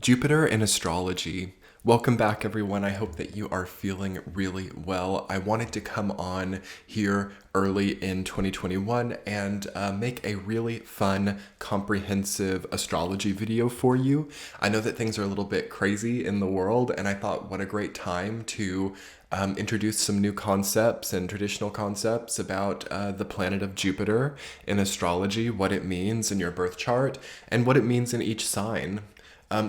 Jupiter in astrology. Welcome back, everyone. I hope that you are feeling really well. I wanted to come on here early in 2021 and make a really fun, comprehensive astrology video for you. I know that things are a little bit crazy in the world, and I thought what a great time to introduce some new concepts and traditional concepts about the planet of Jupiter in astrology, what it means in your birth chart, and what it means in each sign.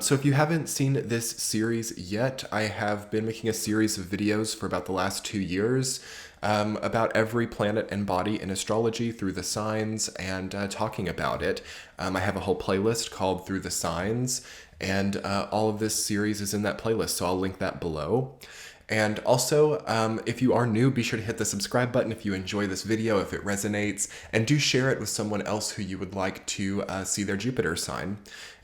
So if you haven't seen this series yet, I have been making a series of videos for about the last 2 years about every planet and body in astrology through the signs and talking about it. I have a whole playlist called Through the Signs, and all of this series is in that playlist, so I'll link that below. And also, if you are new, be sure to hit the subscribe button if you enjoy this video, if it resonates, and do share it with someone else who you would like to see their Jupiter sign.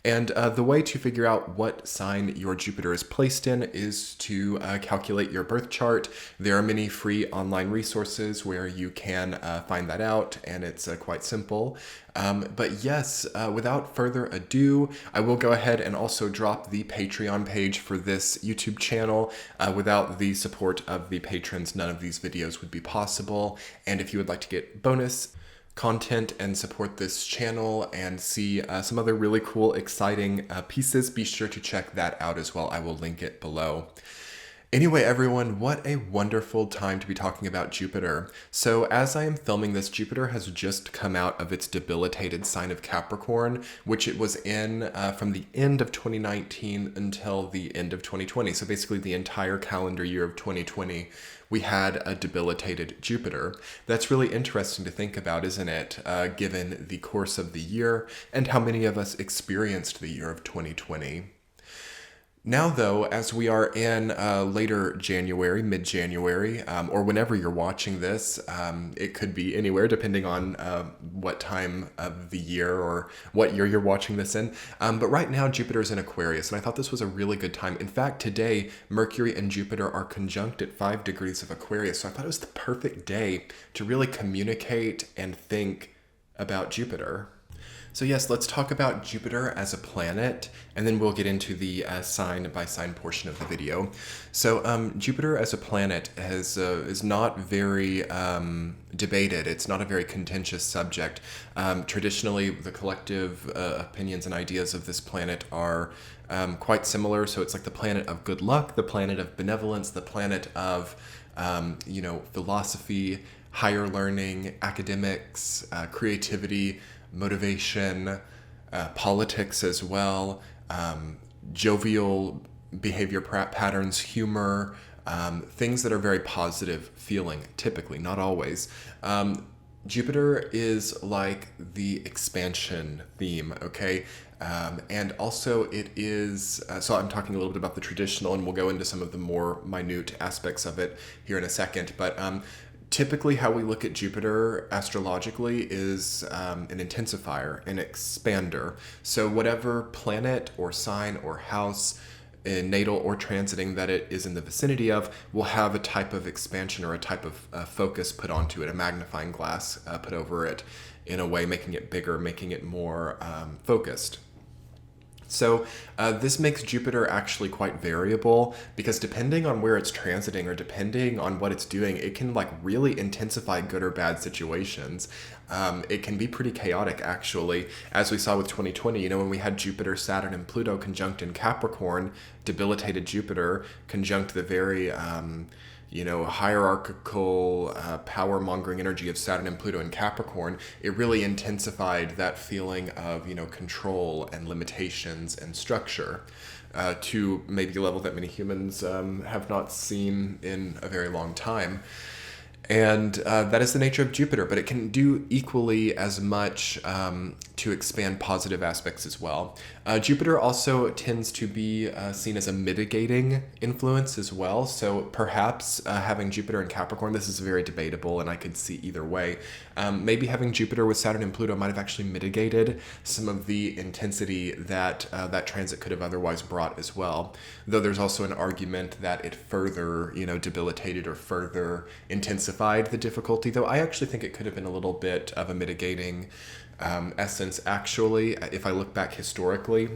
And the way to figure out what sign your Jupiter is placed in is to calculate your birth chart. There are many free online resources where you can find that out, and it's quite simple. But yes, without further ado, I will go ahead and also drop the Patreon page for this YouTube channel. Without the support of the patrons, none of these videos would be possible. And if you would like to get bonus content and support this channel and see some other really cool, exciting pieces, be sure to check that out as well. I will link it below. Anyway, everyone, what a wonderful time to be talking about Jupiter. So as I am filming this, Jupiter has just come out of its debilitated sign of Capricorn, which it was in from the end of 2019 until the end of 2020. So basically the entire calendar year of 2020, we had a debilitated Jupiter. That's really interesting to think about, isn't it? Given the course of the year and how many of us experienced the year of 2020. Now, though, as we are in later January, mid-January, or whenever you're watching this, it could be anywhere depending on what time of the year or what year you're watching this in. But right now, Jupiter's in Aquarius, and I thought this was a really good time. In fact, today, Mercury and Jupiter are conjunct at 5 degrees of Aquarius, so I thought it was the perfect day to really communicate and think about Jupiter. So yes, let's talk about Jupiter as a planet, and then we'll get into the sign-by-sign portion of the video. So Jupiter as a planet is not very debated. It's not a very contentious subject. Traditionally, the collective opinions and ideas of this planet are quite similar. So it's like the planet of good luck, the planet of benevolence, the planet of philosophy, higher learning, academics, creativity, motivation, politics as well, jovial behavior patterns, humor, things that are very positive feeling, typically, not always. Jupiter is like the expansion theme, okay? And also it is, so I'm talking a little bit about the traditional, and we'll go into some of the more minute aspects of it here in a second, but typically, how we look at Jupiter astrologically is an intensifier, an expander. So whatever planet or sign or house, natal or transiting that it is in the vicinity of, will have a type of expansion or a type of focus put onto it, a magnifying glass put over it in a way, making it bigger, making it more focused. So this makes Jupiter actually quite variable, because depending on where it's transiting or depending on what it's doing, it can like really intensify good or bad situations. It can be pretty chaotic, actually, as we saw with 2020. When we had Jupiter, Saturn, and Pluto conjunct in Capricorn, debilitated Jupiter conjunct the very hierarchical, power-mongering energy of Saturn and Pluto in Capricorn. It really intensified that feeling of, control and limitations and structure to maybe a level that many humans have not seen in a very long time. And that is the nature of Jupiter, but it can do equally as much to expand positive aspects as well. Jupiter also tends to be seen as a mitigating influence as well. So perhaps having Jupiter in Capricorn, this is very debatable, and I could see either way. Maybe having Jupiter with Saturn and Pluto might have actually mitigated some of the intensity that that transit could have otherwise brought as well. Though there's also an argument that it further, debilitated or further intensified the difficulty. Though I actually think it could have been a little bit of a mitigating essence, actually, if I look back historically.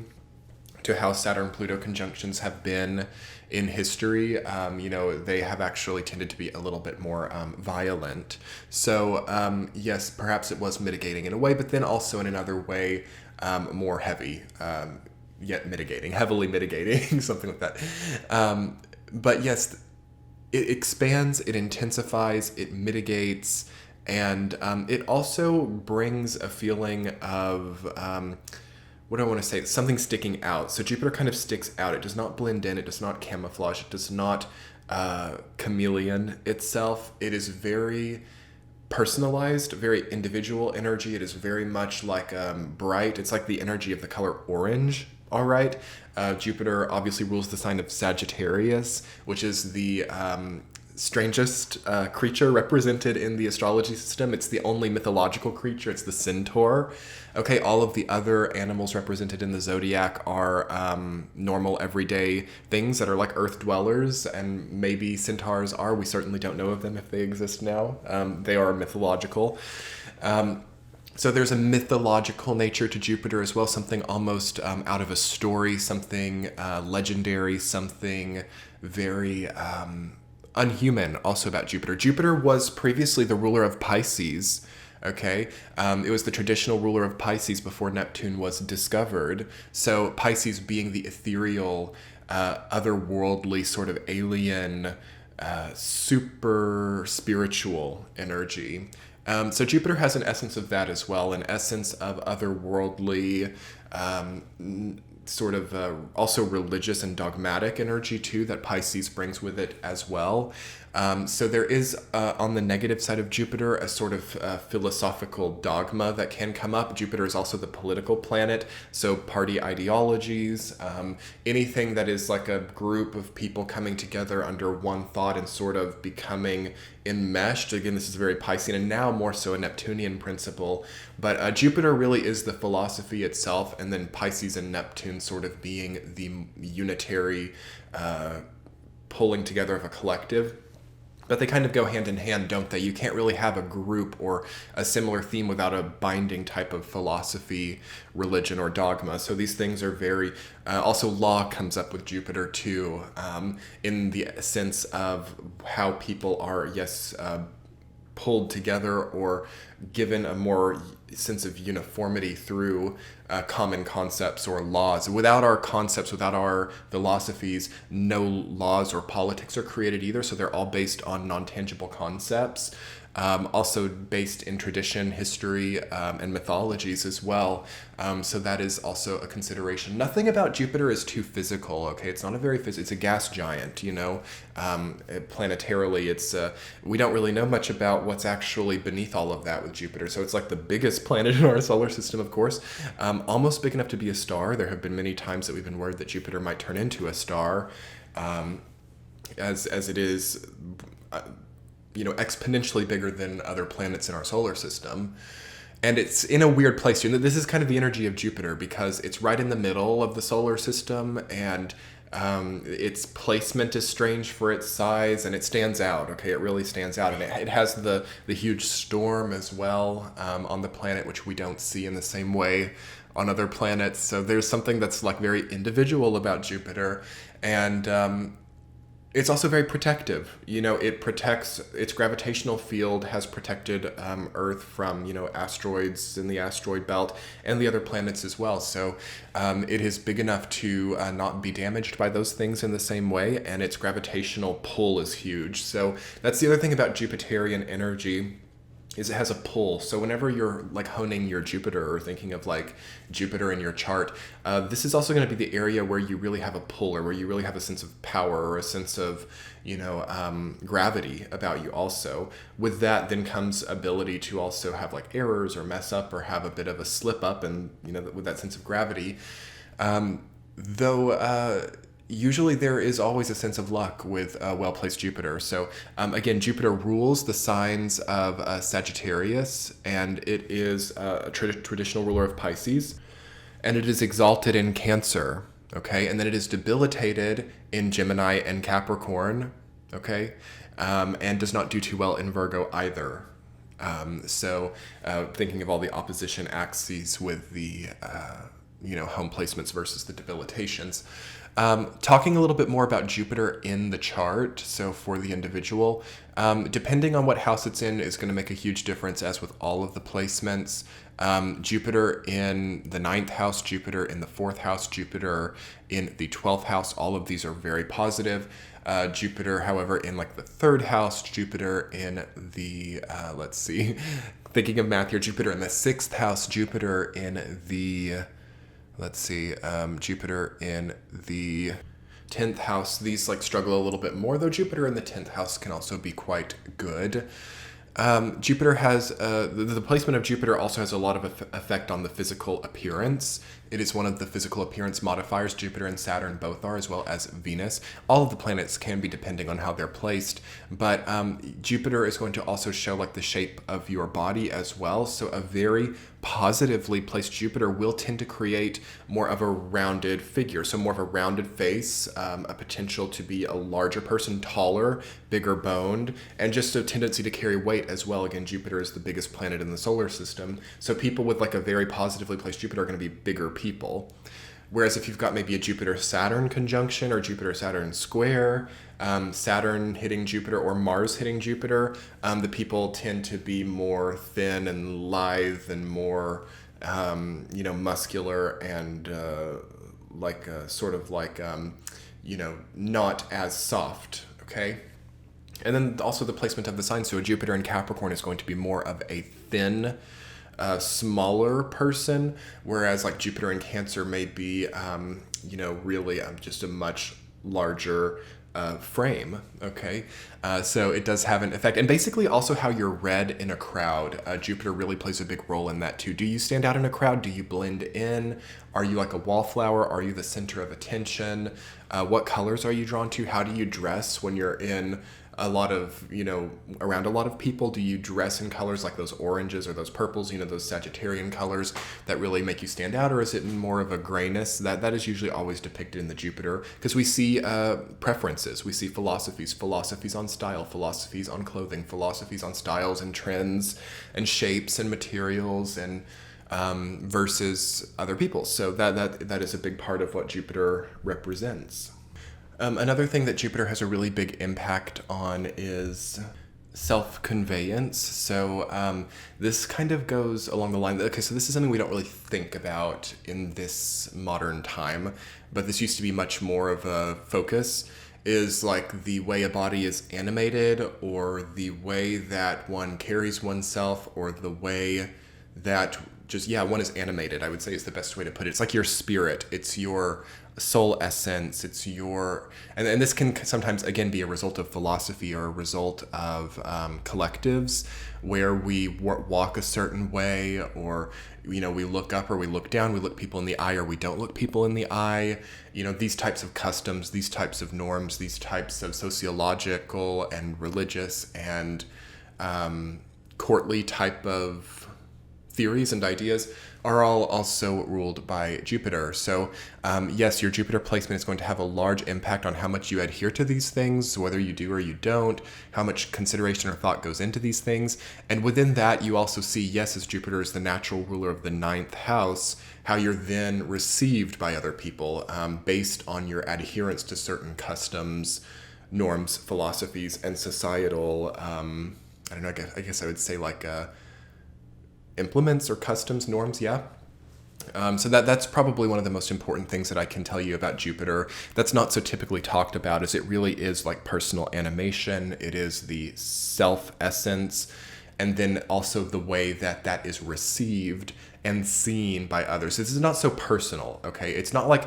to how Saturn-Pluto conjunctions have been in history. They have actually tended to be a little bit more violent. So yes, perhaps it was mitigating in a way, but then also in another way, more heavy, yet mitigating, heavily mitigating, something like that. But yes, it expands, it intensifies, it mitigates, and it also brings a feeling of, what do I want to say? Something sticking out. So Jupiter kind of sticks out. It does not blend in. It does not camouflage. It does not chameleon itself. It is very personalized, very individual energy. It is very much like bright. It's like the energy of the color orange. All right. Jupiter obviously rules the sign of Sagittarius, which is the strangest creature represented in the astrology system. It's the only mythological creature. It's the centaur. Okay, all of the other animals represented in the zodiac are normal, everyday things that are like earth dwellers, and maybe centaurs are. We certainly don't know of them if they exist now. They are mythological. So there's a mythological nature to Jupiter as well, something almost out of a story, something legendary, something very unhuman also about Jupiter. Jupiter was previously the ruler of Pisces, okay? It was the traditional ruler of Pisces before Neptune was discovered. So Pisces being the ethereal, otherworldly, sort of alien, super spiritual energy. So Jupiter has an essence of that as well, an essence of otherworldly, sort of also religious and dogmatic energy too that Pisces brings with it as well. So there is, on the negative side of Jupiter, a sort of philosophical dogma that can come up. Jupiter is also the political planet, so party ideologies, anything that is like a group of people coming together under one thought and sort of becoming enmeshed. Again, this is very Piscean and now more so a Neptunian principle, but Jupiter really is the philosophy itself, and then Pisces and Neptune sort of being the unitary pulling together of a collective. But they kind of go hand in hand, don't they? You can't really have a group or a similar theme without a binding type of philosophy, religion, or dogma. So these things are very... also law comes up with Jupiter too, in the sense of how people are, yes, pulled together or given a more sense of uniformity through common concepts or laws. Without our concepts, without our philosophies, no laws or politics are created either. So they're all based on non-tangible concepts. Also based in tradition, history, and mythologies as well. So that is also a consideration. Nothing about Jupiter is too physical, okay? It's not a very it's a gas giant, you know? Planetarily, it's we don't really know much about what's actually beneath all of that with Jupiter. So it's like the biggest planet in our solar system, of course. Almost big enough to be a star. There have been many times that we've been worried that Jupiter might turn into a star, as it is... exponentially bigger than other planets in our solar system. And it's in a weird place. This is kind of the energy of Jupiter because it's right in the middle of the solar system, and its placement is strange for its size, and it stands out. Okay, it really stands out, and it has the huge storm as well on the planet, which we don't see in the same way on other planets. So there's something that's like very individual about Jupiter, and it's also very protective. It protects, its gravitational field has protected Earth from, asteroids in the asteroid belt and the other planets as well. So it is big enough to not be damaged by those things in the same way, and its gravitational pull is huge. So that's the other thing about Jupiterian energy, is it has a pull. So whenever you're like honing your Jupiter or thinking of like Jupiter in your chart, this is also going to be the area where you really have a pull, or where you really have a sense of power or a sense of, gravity about you also. With that then comes ability to also have like errors or mess up or have a bit of a slip up, and, with that sense of gravity. Though usually there is always a sense of luck with well-placed Jupiter. So again, Jupiter rules the signs of Sagittarius, and it is a traditional ruler of Pisces, and it is exalted in Cancer, okay? And then it is debilitated in Gemini and Capricorn, okay? And does not do too well in Virgo either. So thinking of all the opposition axes with the home placements versus the debilitations. Talking a little bit more about Jupiter in the chart, so for the individual, depending on what house it's in is going to make a huge difference, as with all of the placements. Jupiter in the 9th house, Jupiter in the 4th house, Jupiter in the 12th house, all of these are very positive. Jupiter, however, in like the 3rd house, Jupiter in the, thinking of math here, Jupiter in the 6th house, Jupiter in the, Jupiter in the 10th house. These like struggle a little bit more, though Jupiter in the 10th house can also be quite good. Jupiter has, the placement of Jupiter also has a lot of effect on the physical appearance. It is one of the physical appearance modifiers. Jupiter and Saturn both are, as well as Venus. All of the planets can be depending on how they're placed, but Jupiter is going to also show like the shape of your body as well. So a very positively placed Jupiter will tend to create more of a rounded figure. So more of a rounded face, a potential to be a larger person, taller, bigger boned, and just a tendency to carry weight as well. Again, Jupiter is the biggest planet in the solar system. So people with like a very positively placed Jupiter are going to be bigger people. Whereas if you've got maybe a Jupiter-Saturn conjunction or Jupiter-Saturn square, Saturn hitting Jupiter or Mars hitting Jupiter, the people tend to be more thin and lithe and more, muscular and not as soft, okay? And then also the placement of the sign. So a Jupiter in Capricorn is going to be more of a thin, smaller person, whereas like Jupiter in Cancer may be, really just a much larger frame. Okay, so it does have an effect, and basically also how you're read in a crowd. Jupiter really plays a big role in that too. Do you stand out in a crowd? Do you blend in? Are you like a wallflower? Are you the center of attention? What colors are you drawn to? How do you dress when you're in a lot of, around a lot of people? Do you dress in colors like those oranges or those purples, those Sagittarian colors that really make you stand out? Or is it more of a grayness? That is usually always depicted in the Jupiter, because we see preferences, we see philosophies on style, philosophies on clothing, philosophies on styles and trends and shapes and materials and versus other people. So that is a big part of what Jupiter represents. Another thing that Jupiter has a really big impact on is self-conveyance. So this kind of goes along the line, okay, so this is something we don't really think about in this modern time, but this used to be much more of a focus, is like the way a body is animated, or the way that one carries oneself, or the way that one is animated, I would say, is the best way to put it. It's like your spirit, it's your soul essence, it's your, and this can sometimes again be a result of philosophy or a result of collectives where we walk a certain way, or we look up or we look down, we look people in the eye or we don't look people in the eye. These types of customs, these types of norms, these types of sociological and religious and courtly type of theories and ideas are all also ruled by Jupiter. So yes, your Jupiter placement is going to have a large impact on how much you adhere to these things, whether you do or you don't, how much consideration or thought goes into these things. And within that, you also see, yes, as Jupiter is the natural ruler of the 9th house, how you're then received by other people based on your adherence to certain customs, norms, philosophies, and societal, I guess I would say like implements or customs, norms, yeah. So that's probably one of the most important things that I can tell you about Jupiter that's not so typically talked about, is it really is like personal animation. It is the self-essence, and then also the way that is received and seen by others. This is not so personal, okay? It's not like,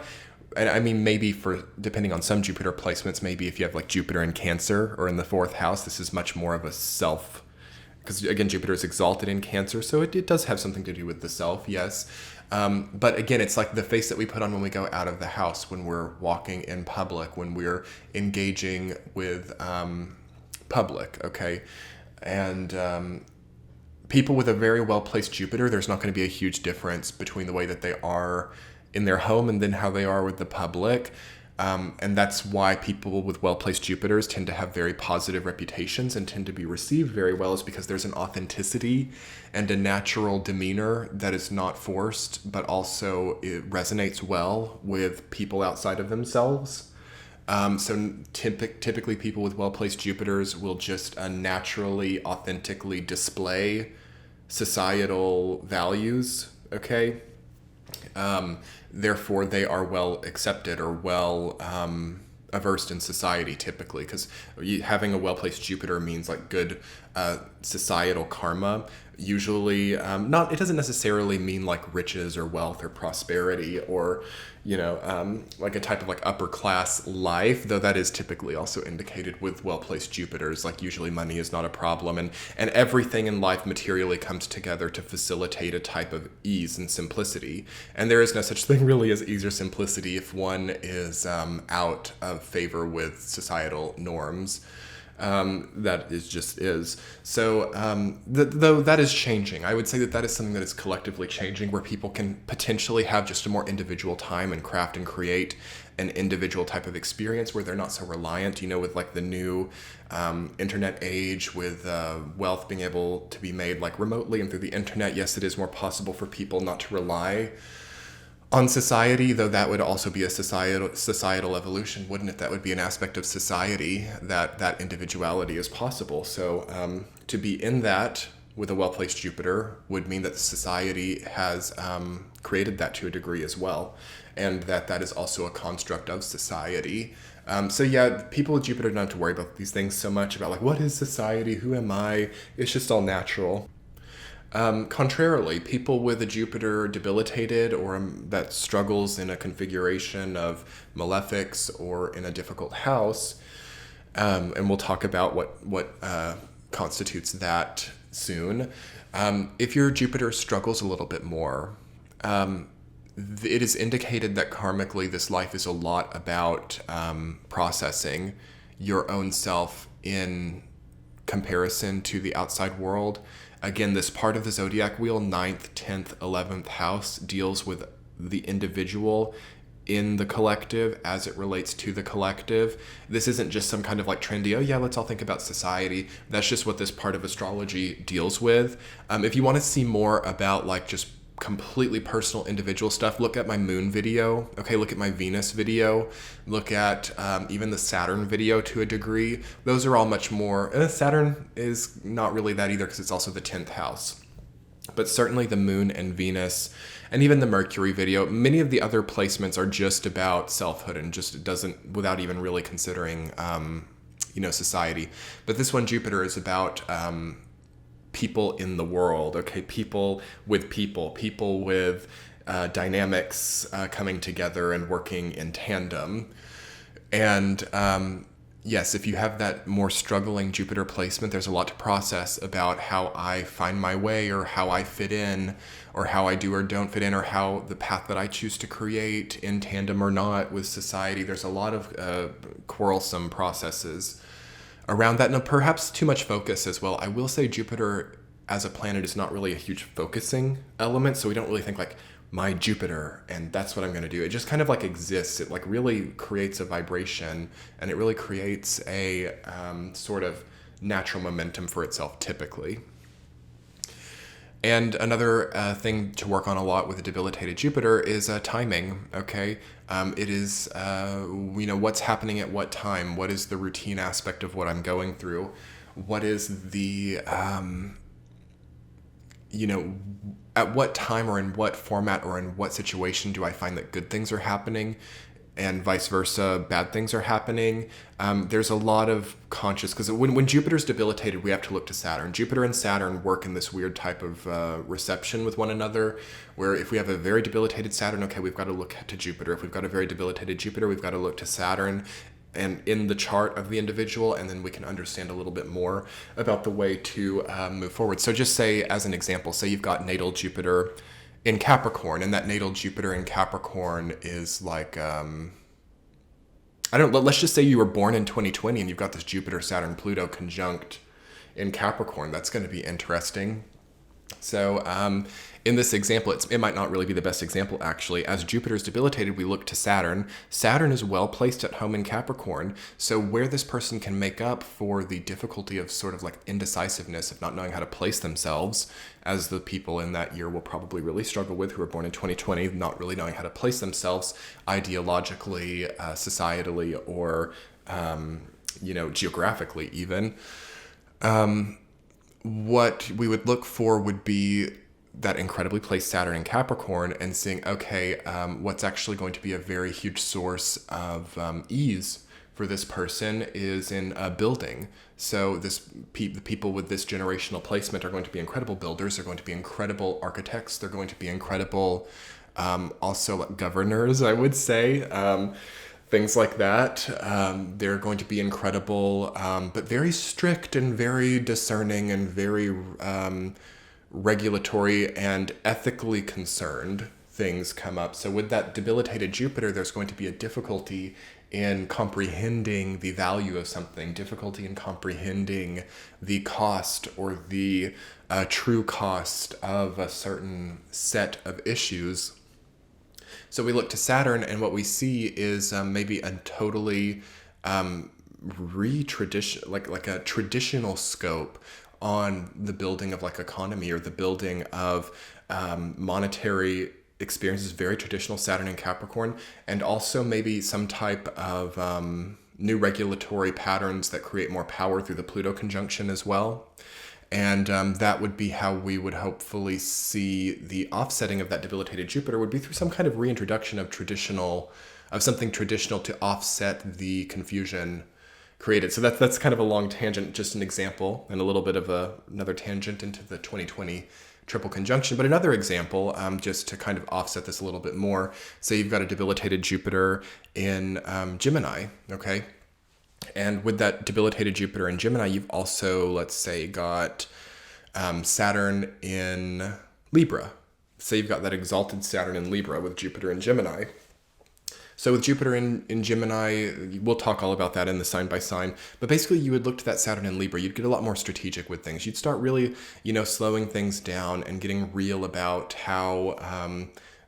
I mean, maybe for, depending on some Jupiter placements, maybe if you have like Jupiter in Cancer or in the 4th house, this is much more of a self, because again, Jupiter is exalted in Cancer, so it does have something to do with the self, yes. But again, it's like the face that we put on when we go out of the house, when we're walking in public, when we're engaging with public, okay? And people with a very well-placed Jupiter, there's not going to be a huge difference between the way that they are in their home and then how they are with the public. And that's why people with well-placed Jupiters tend to have very positive reputations and tend to be received very well, is because there's an authenticity and a natural demeanor that is not forced, but also it resonates well with people outside of themselves. So typically people with well-placed Jupiters will just naturally, authentically display societal values, okay? Therefore, they are well accepted or well averse in society typically, because having a well-placed Jupiter means like good societal karma. Usually, it doesn't necessarily mean like riches or wealth or prosperity or, like a type of like upper class life, though that is typically also indicated with well-placed Jupiters. Like usually money is not a problem, and everything in life materially comes together to facilitate a type of ease and simplicity. And there is no such thing really as ease or simplicity if one is out of favor with societal norms. That is just is. So, though that is changing, I would say that is something that is collectively changing, where people can potentially have just a more individual time and craft and create an individual type of experience where they're not so reliant, with like the new internet age, with wealth being able to be made like remotely and through the internet. Yes, it is more possible for people not to rely on society, though that would also be a societal evolution, wouldn't it? That would be an aspect of society, that individuality is possible. So to be in that with a well-placed Jupiter would mean that society has created that to a degree as well, and that is also a construct of society. So yeah, people with Jupiter don't have to worry about these things so much, about like, what is society? Who am I? It's just all natural. Contrarily, people with a Jupiter debilitated or that struggles in a configuration of malefics or in a difficult house, and we'll talk about what constitutes that soon. If your Jupiter struggles a little bit more, it is indicated that karmically this life is a lot about processing your own self in comparison to the outside world. Again, this part of the zodiac wheel, 9th, 10th, 11th house, deals with the individual in the collective as it relates to the collective. This isn't just some kind of like trendy, oh yeah, let's all think about society. That's just what this part of astrology deals with. If you want to see more about like just completely personal individual stuff, look at my moon video. Okay, look at my Venus video. Look at even the Saturn video to a degree. Those are all much more. Saturn is not really that either, because it's also the 10th house. But certainly the moon and Venus, and even the Mercury video, many of the other placements are just about selfhood and just doesn't, without even really considering, society. But this one, Jupiter, is about people in the world, okay? People with dynamics coming together and working in tandem. And yes, if you have that more struggling Jupiter placement, there's a lot to process about how I find my way, or how I fit in, or how I do or don't fit in, or how the path that I choose to create in tandem or not with society. There's a lot of quarrelsome processes around that, and perhaps too much focus as well. I will say Jupiter as a planet is not really a huge focusing element, so we don't really think like my Jupiter and that's what I'm going to do. It just kind of like exists. It like really creates a vibration, and it really creates a sort of natural momentum for itself typically. And another thing to work on a lot with a debilitated Jupiter is timing, okay? It is, what's happening at what time? What is the routine aspect of what I'm going through? What is the, at what time or in what format or in what situation do I find that good things are happening? And vice versa, bad things are happening. There's a lot of conscious, because when Jupiter's debilitated, we have to look to Saturn. Jupiter and Saturn work in this weird type of reception with one another, where if we have a very debilitated Saturn, okay, we've got to look to Jupiter. If we've got a very debilitated Jupiter, we've got to look to Saturn and in the chart of the individual, and then we can understand a little bit more about the way to move forward. So just say, as an example, say you've got natal Jupiter in Capricorn, and that natal Jupiter in Capricorn is like, let's just say you were born in 2020 and you've got this Jupiter, Saturn, Pluto conjunct in Capricorn. That's going to be interesting. So in this example, it might not really be the best example, actually. As Jupiter is debilitated, we look to Saturn. Saturn is well placed at home in Capricorn. So where this person can make up for the difficulty of sort of like indecisiveness, of not knowing how to place themselves, as the people in that year will probably really struggle with, who are born in 2020, not really knowing how to place themselves ideologically, societally, or, geographically even. What we would look for would be that incredibly placed Saturn in Capricorn and seeing, okay, what's actually going to be a very huge source of ease for this person is in building. So the people with this generational placement are going to be incredible builders. They're going to be incredible architects. They're going to be incredible also like governors, I would say. Things like that. They're going to be incredible, but very strict and very discerning and very regulatory and ethically concerned things come up. So with that debilitated Jupiter, there's going to be a difficulty in comprehending the value of something, difficulty in comprehending the cost or the true cost of a certain set of issues. So we look to Saturn, and what we see is maybe a totally like a traditional scope on the building of like economy, or the building of monetary experiences, very traditional Saturn in Capricorn, and also maybe some type of new regulatory patterns that create more power through the Pluto conjunction as well. And that would be how we would hopefully see the offsetting of that debilitated Jupiter, would be through some kind of reintroduction of something traditional to offset the confusion created. So that's kind of a long tangent, just an example, and a little bit of another tangent into the 2020 triple conjunction. But another example, just to kind of offset this a little bit more. Say you've got a debilitated Jupiter in Gemini, okay? And with that debilitated Jupiter in Gemini, you've also, let's say, got Saturn in Libra. Say you've got that exalted Saturn in Libra with Jupiter in Gemini. So with Jupiter in Gemini, we'll talk all about that in the sign by sign. But basically, you would look to that Saturn in Libra. You'd get a lot more strategic with things. You'd start really, slowing things down and getting real about how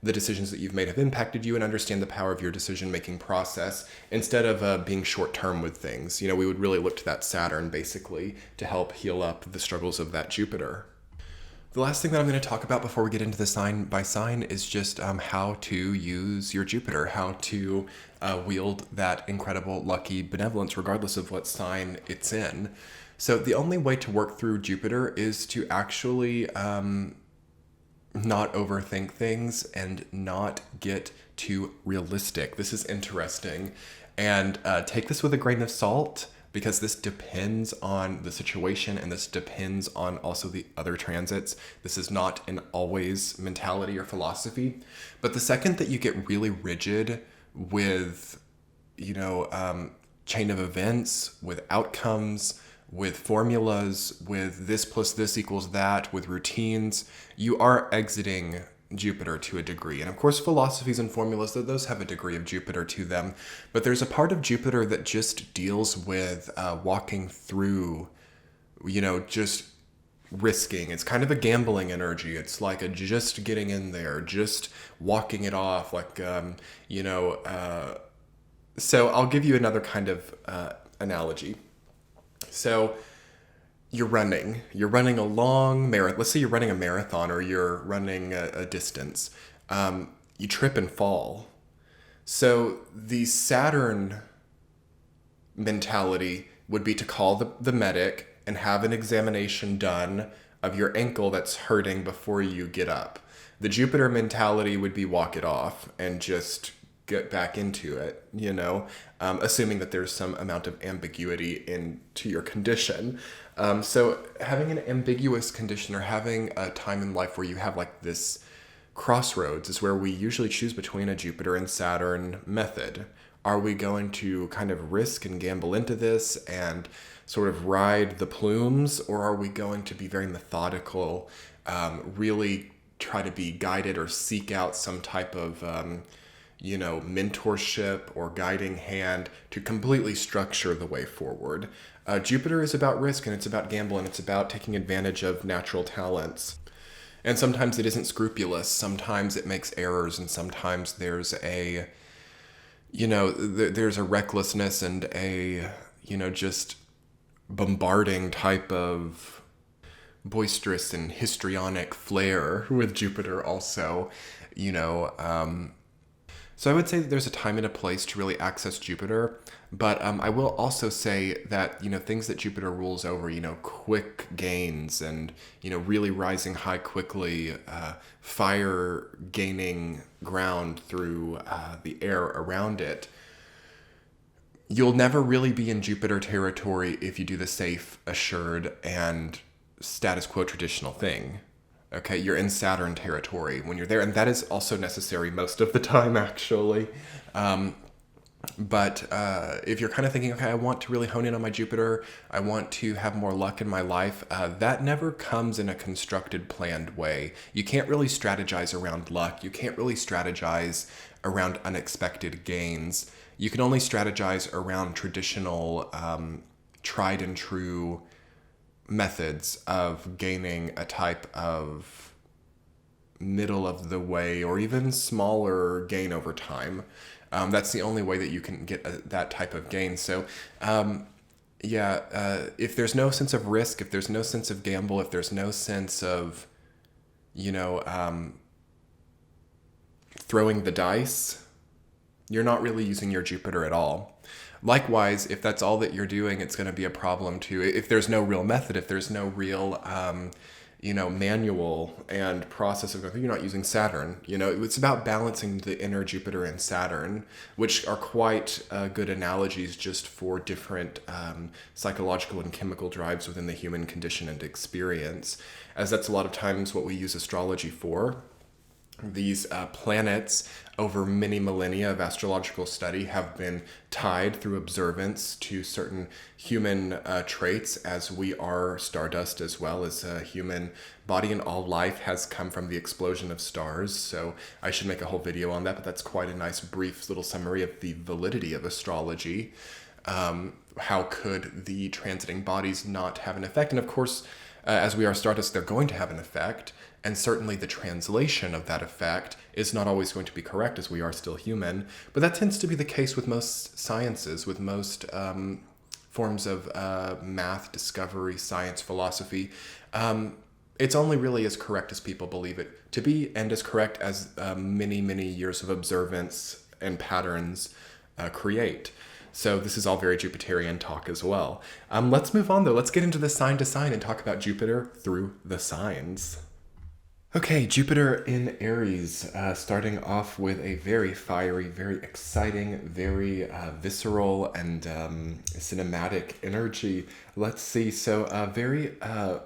the decisions that you've made have impacted you, and understand the power of your decision-making process, instead of being short-term with things. We would really look to that Saturn, basically, to help heal up the struggles of that Jupiter. The last thing that I'm going to talk about before we get into the sign by sign is just how to use your Jupiter, how to wield that incredible, lucky benevolence, regardless of what sign it's in. So the only way to work through Jupiter is to actually not overthink things and not get too realistic. This is interesting. And take this with a grain of salt, because this depends on the situation, and this depends on also the other transits. This is not an always mentality or philosophy. But the second that you get really rigid with, chain of events, with outcomes, with formulas, with this plus this equals that, with routines, you are exiting Jupiter to a degree. And of course, philosophies and formulas, those have a degree of Jupiter to them. But there's a part of Jupiter that just deals with walking through, just risking. It's kind of a gambling energy. It's like a just getting in there, just walking it off, like, so I'll give you another kind of analogy. So you're running a long marathon. Let's say you're running a marathon, or you're running a distance. You trip and fall. So the Saturn mentality would be to call the medic and have an examination done of your ankle that's hurting before you get up. The Jupiter mentality would be walk it off and just get back into it, assuming that there's some amount of ambiguity into your condition. So having an ambiguous condition, or having a time in life where you have like this crossroads, is where we usually choose between a Jupiter and Saturn method. Are we going to kind of risk and gamble into this and sort of ride the plumes, or are we going to be very methodical, really try to be guided or seek out some type of mentorship or guiding hand to completely structure the way forward? Jupiter is about risk, and it's about gamble, and it's about taking advantage of natural talents. And sometimes it isn't scrupulous. Sometimes it makes errors, and sometimes there's a, there's a recklessness and a, just bombarding type of boisterous and histrionic flair with Jupiter also, you know. So I would say that there's a time and a place to really access Jupiter, but I will also say that, things that Jupiter rules over, quick gains and, really rising high quickly, fire gaining ground through the air around it. You'll never really be in Jupiter territory if you do the safe, assured, and status quo traditional thing. Okay, you're in Saturn territory when you're there, and that is also necessary most of the time, actually. But if you're kind of thinking, okay, I want to really hone in on my Jupiter, I want to have more luck in my life, that never comes in a constructed, planned way. You can't really strategize around luck. You can't really strategize around unexpected gains. You can only strategize around traditional, tried and true methods of gaining a type of middle of the way or even smaller gain over time. That's the only way that you can get that type of gain. So, if there's no sense of risk, if there's no sense of gamble, if there's no sense of, throwing the dice, you're not really using your Jupiter at all. Likewise, if that's all that you're doing, it's going to be a problem too. If there's no real method, if there's no real, manual and process of, you're not using Saturn. It's about balancing the inner Jupiter and Saturn, which are quite good analogies just for different psychological and chemical drives within the human condition and experience, as that's a lot of times what we use astrology for. These planets over many millennia of astrological study have been tied through observance to certain human traits, as we are stardust as well as a human body, and all life has come from the explosion of stars. So I should make a whole video on that, but that's quite a nice brief little summary of the validity of astrology. How could the transiting bodies not have an effect? And of course, as we are stardust, they're going to have an effect. And certainly the translation of that effect is not always going to be correct, as we are still human. But that tends to be the case with most sciences, with most forms of math, discovery, science, philosophy. It's only really as correct as people believe it to be, and as correct as many, many years of observance and patterns create. So this is all very Jupiterian talk as well. Let's move on, though. Let's get into the sign to sign and talk about Jupiter through the signs. Okay, Jupiter in Aries, starting off with a very fiery, very exciting, very visceral and cinematic energy. Let's see, so very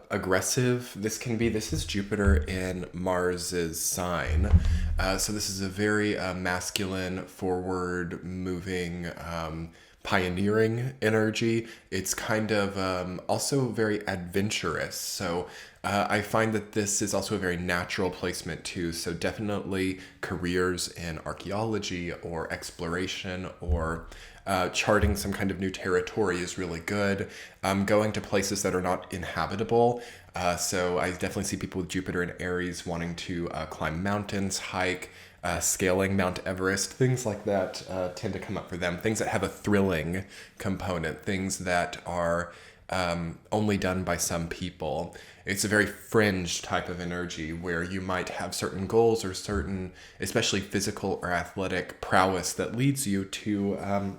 aggressive. This is Jupiter in Mars's sign. So this is a very masculine, forward moving, pioneering energy. It's kind of also very adventurous. So I find that this is also a very natural placement too. So definitely careers in archaeology or exploration or charting some kind of new territory is really good. Going to places that are not inhabitable. So I definitely see people with Jupiter in Aries wanting to climb mountains, hike, scaling Mount Everest, things like that tend to come up for them. Things that have a thrilling component, things that are only done by some people. It's a very fringe type of energy where you might have certain goals or certain, especially physical or athletic prowess that leads you to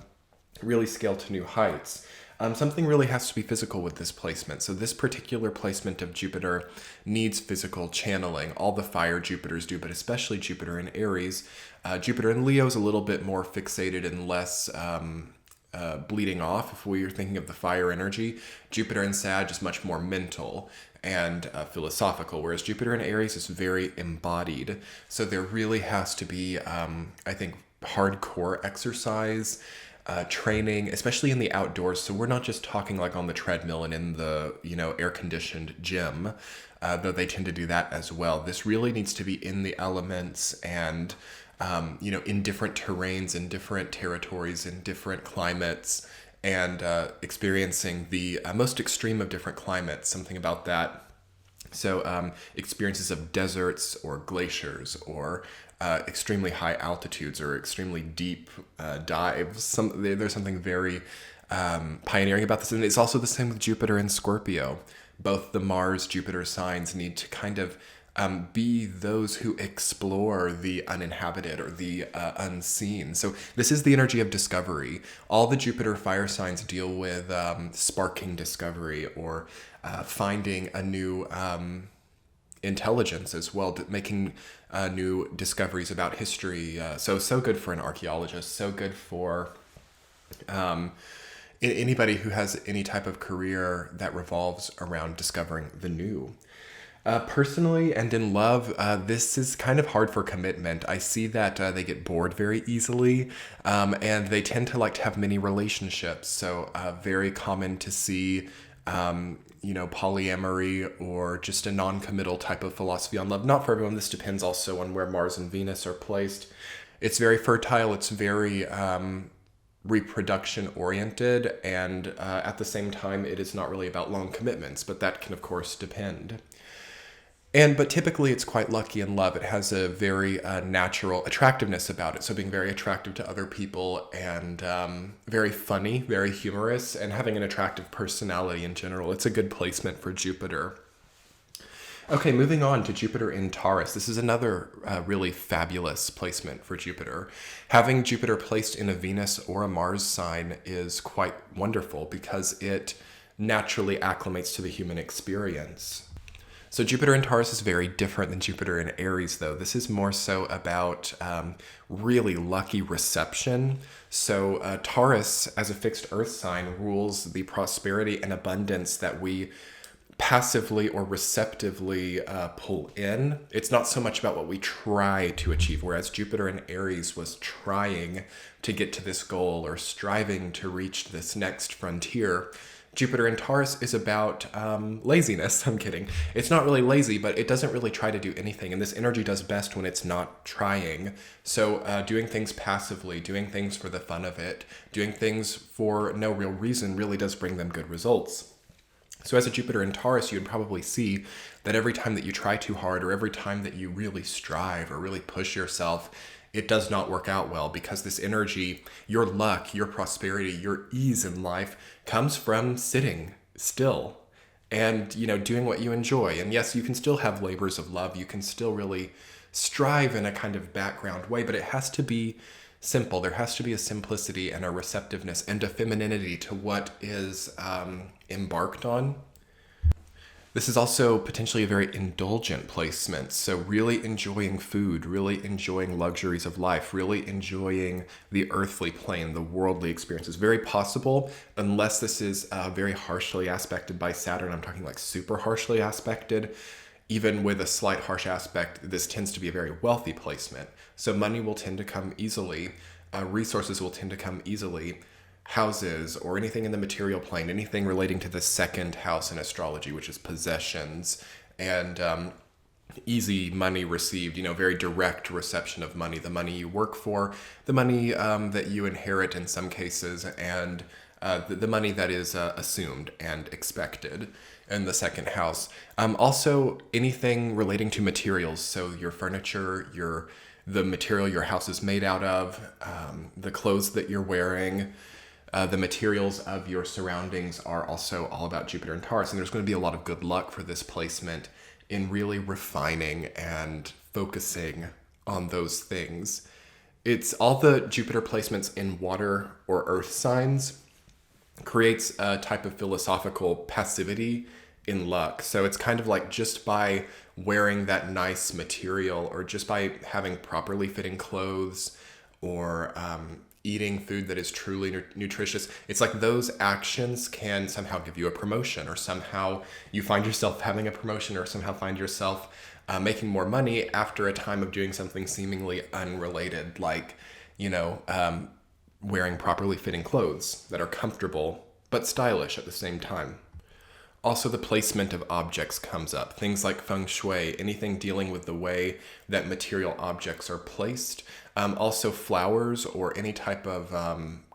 really scale to new heights. Something really has to be physical with this placement. So this particular placement of Jupiter needs physical channeling. All the fire Jupiters do, but especially Jupiter in Aries. Jupiter in Leo is a little bit more fixated and less bleeding off if we are thinking of the fire energy. Jupiter in Sag is much more mental and philosophical, whereas Jupiter in Aries is very embodied. So there really has to be, I think, hardcore exercise, training, especially in the outdoors. So we're not just talking like on the treadmill and in the, air-conditioned gym, though they tend to do that as well. This really needs to be in the elements and, in different terrains, in different territories, in different climates, and experiencing the most extreme of different climates. Something about that So experiences of deserts or glaciers or extremely high altitudes or extremely deep dives. There's something very pioneering about this. And it's also the same with Jupiter and Scorpio. Both the Mars-Jupiter signs need to kind of be those who explore the uninhabited or the unseen. So this is the energy of discovery. All the Jupiter fire signs deal with sparking discovery or finding a new intelligence as well, making new discoveries about history. So good for an archaeologist, so good for anybody who has any type of career that revolves around discovering the new. Personally and in love, this is kind of hard for commitment. I see that they get bored very easily, and they tend to like to have many relationships. So very common to see, polyamory or just a non-committal type of philosophy on love. Not for everyone. This depends also on where Mars and Venus are placed. It's very fertile. It's very reproduction oriented, and at the same time, it is not really about long commitments, but that can of course depend. But typically it's quite lucky in love. It has a very natural attractiveness about it. So being very attractive to other people and very funny, very humorous, and having an attractive personality in general. It's a good placement for Jupiter. Okay, moving on to Jupiter in Taurus. This is another really fabulous placement for Jupiter. Having Jupiter placed in a Venus or a Mars sign is quite wonderful because it naturally acclimates to the human experience. So Jupiter in Taurus is very different than Jupiter in Aries, though. This is more so about really lucky reception. So Taurus, as a fixed earth sign, rules the prosperity and abundance that we passively or receptively pull in. It's not so much about what we try to achieve, whereas Jupiter in Aries was trying to get to this goal or striving to reach this next frontier. Jupiter in Taurus is about laziness. I'm kidding. It's not really lazy, but it doesn't really try to do anything. And this energy does best when it's not trying. So doing things passively, doing things for the fun of it, doing things for no real reason really does bring them good results. So as a Jupiter in Taurus, you'd probably see that every time that you try too hard or every time that you really strive or really push yourself, it does not work out well because this energy, your luck, your prosperity, your ease in life comes from sitting still and, doing what you enjoy. And yes, you can still have labors of love. You can still really strive in a kind of background way, but it has to be simple. There has to be a simplicity and a receptiveness and a femininity to what is embarked on. This is also potentially a very indulgent placement. So really enjoying food, really enjoying luxuries of life, really enjoying the earthly plane, the worldly experiences. Very possible, unless this is very harshly aspected by Saturn. I'm talking like super harshly aspected. Even with a slight harsh aspect, this tends to be a very wealthy placement. So money will tend to come easily. Resources will tend to come easily. Houses or anything in the material plane, anything relating to the second house in astrology, which is possessions and easy money received, very direct reception of money, the money you work for, the money that you inherit in some cases, and the money that is assumed and expected in the second house. Also, anything relating to materials, so your furniture, the material your house is made out of, the clothes that you're wearing, the materials of your surroundings are also all about Jupiter and Taurus. And there's going to be a lot of good luck for this placement in really refining and focusing on those things. It's all the Jupiter placements in water or earth signs creates a type of philosophical passivity in luck. So it's kind of like just by wearing that nice material or just by having properly fitting clothes or eating food that is truly nutritious, it's like those actions can somehow give you a promotion, or somehow you find yourself having a promotion, or somehow find yourself making more money after a time of doing something seemingly unrelated, like, wearing properly fitting clothes that are comfortable but stylish at the same time. Also, the placement of objects comes up. Things like feng shui, anything dealing with the way that material objects are placed. Also, flowers or any type of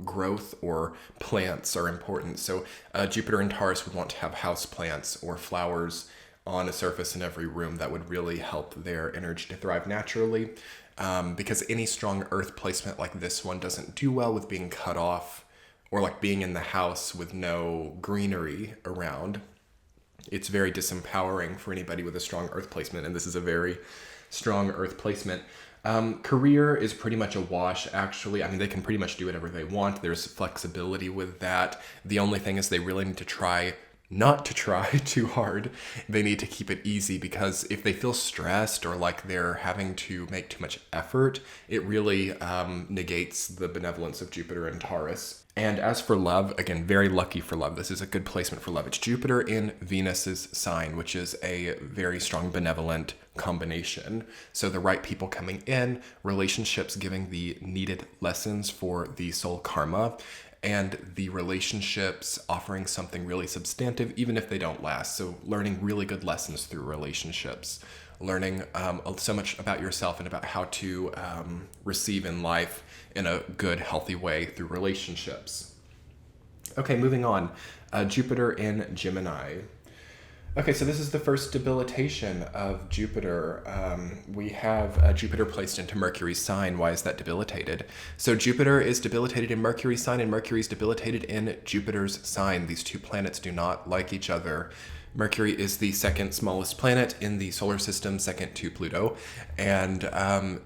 growth or plants are important. So Jupiter in Taurus would want to have house plants or flowers on a surface in every room that would really help their energy to thrive naturally. Because any strong earth placement like this one doesn't do well with being cut off or like being in the house with no greenery around. It's very disempowering for anybody with a strong earth placement, and this is a very strong earth placement. Career is pretty much a wash, actually. I mean, they can pretty much do whatever they want. There's flexibility with that. The only thing is they really need to try not to try too hard. They need to keep it easy, because if they feel stressed or like they're having to make too much effort, it really negates the benevolence of Jupiter and Taurus. And as for love, again, very lucky for love. This is a good placement for love. It's Jupiter in Venus's sign, which is a very strong benevolent combination. So the right people coming in, relationships giving the needed lessons for the soul karma, and the relationships offering something really substantive, even if they don't last. So learning really good lessons through relationships, learning so much about yourself and about how to receive in life in a good, healthy way through relationships. Okay, moving on. Jupiter in Gemini. Okay, so this is the first debilitation of Jupiter. We have Jupiter placed into Mercury's sign. Why is that debilitated? So Jupiter is debilitated in Mercury's sign, and Mercury is debilitated in Jupiter's sign. These two planets do not like each other. Mercury is the second smallest planet in the solar system, second to Pluto, and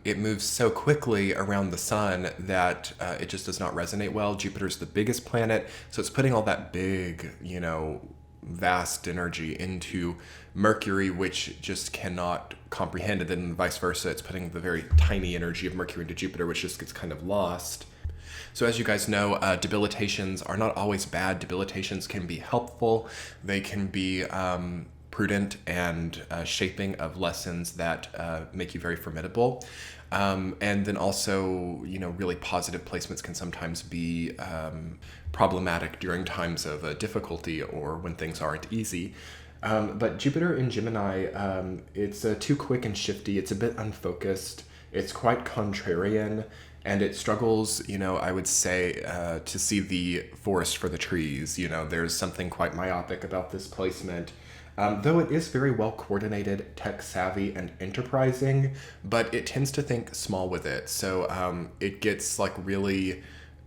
it moves so quickly around the sun that it just does not resonate well. Jupiter's the biggest planet, so it's putting all that big, vast energy into Mercury, which just cannot comprehend it, and vice versa. It's putting the very tiny energy of Mercury into Jupiter, which just gets kind of lost. So as you guys know, debilitations are not always bad. Debilitations can be helpful. They can be prudent and shaping of lessons that make you very formidable. And then also, really positive placements can sometimes be problematic during times of difficulty or when things aren't easy. But Jupiter in Gemini, it's too quick and shifty. It's a bit unfocused. It's quite contrarian. And it struggles, I would say, to see the forest for the trees. There's something quite myopic about this placement. Though it is very well coordinated, tech savvy, and enterprising, but it tends to think small with it. So it gets like really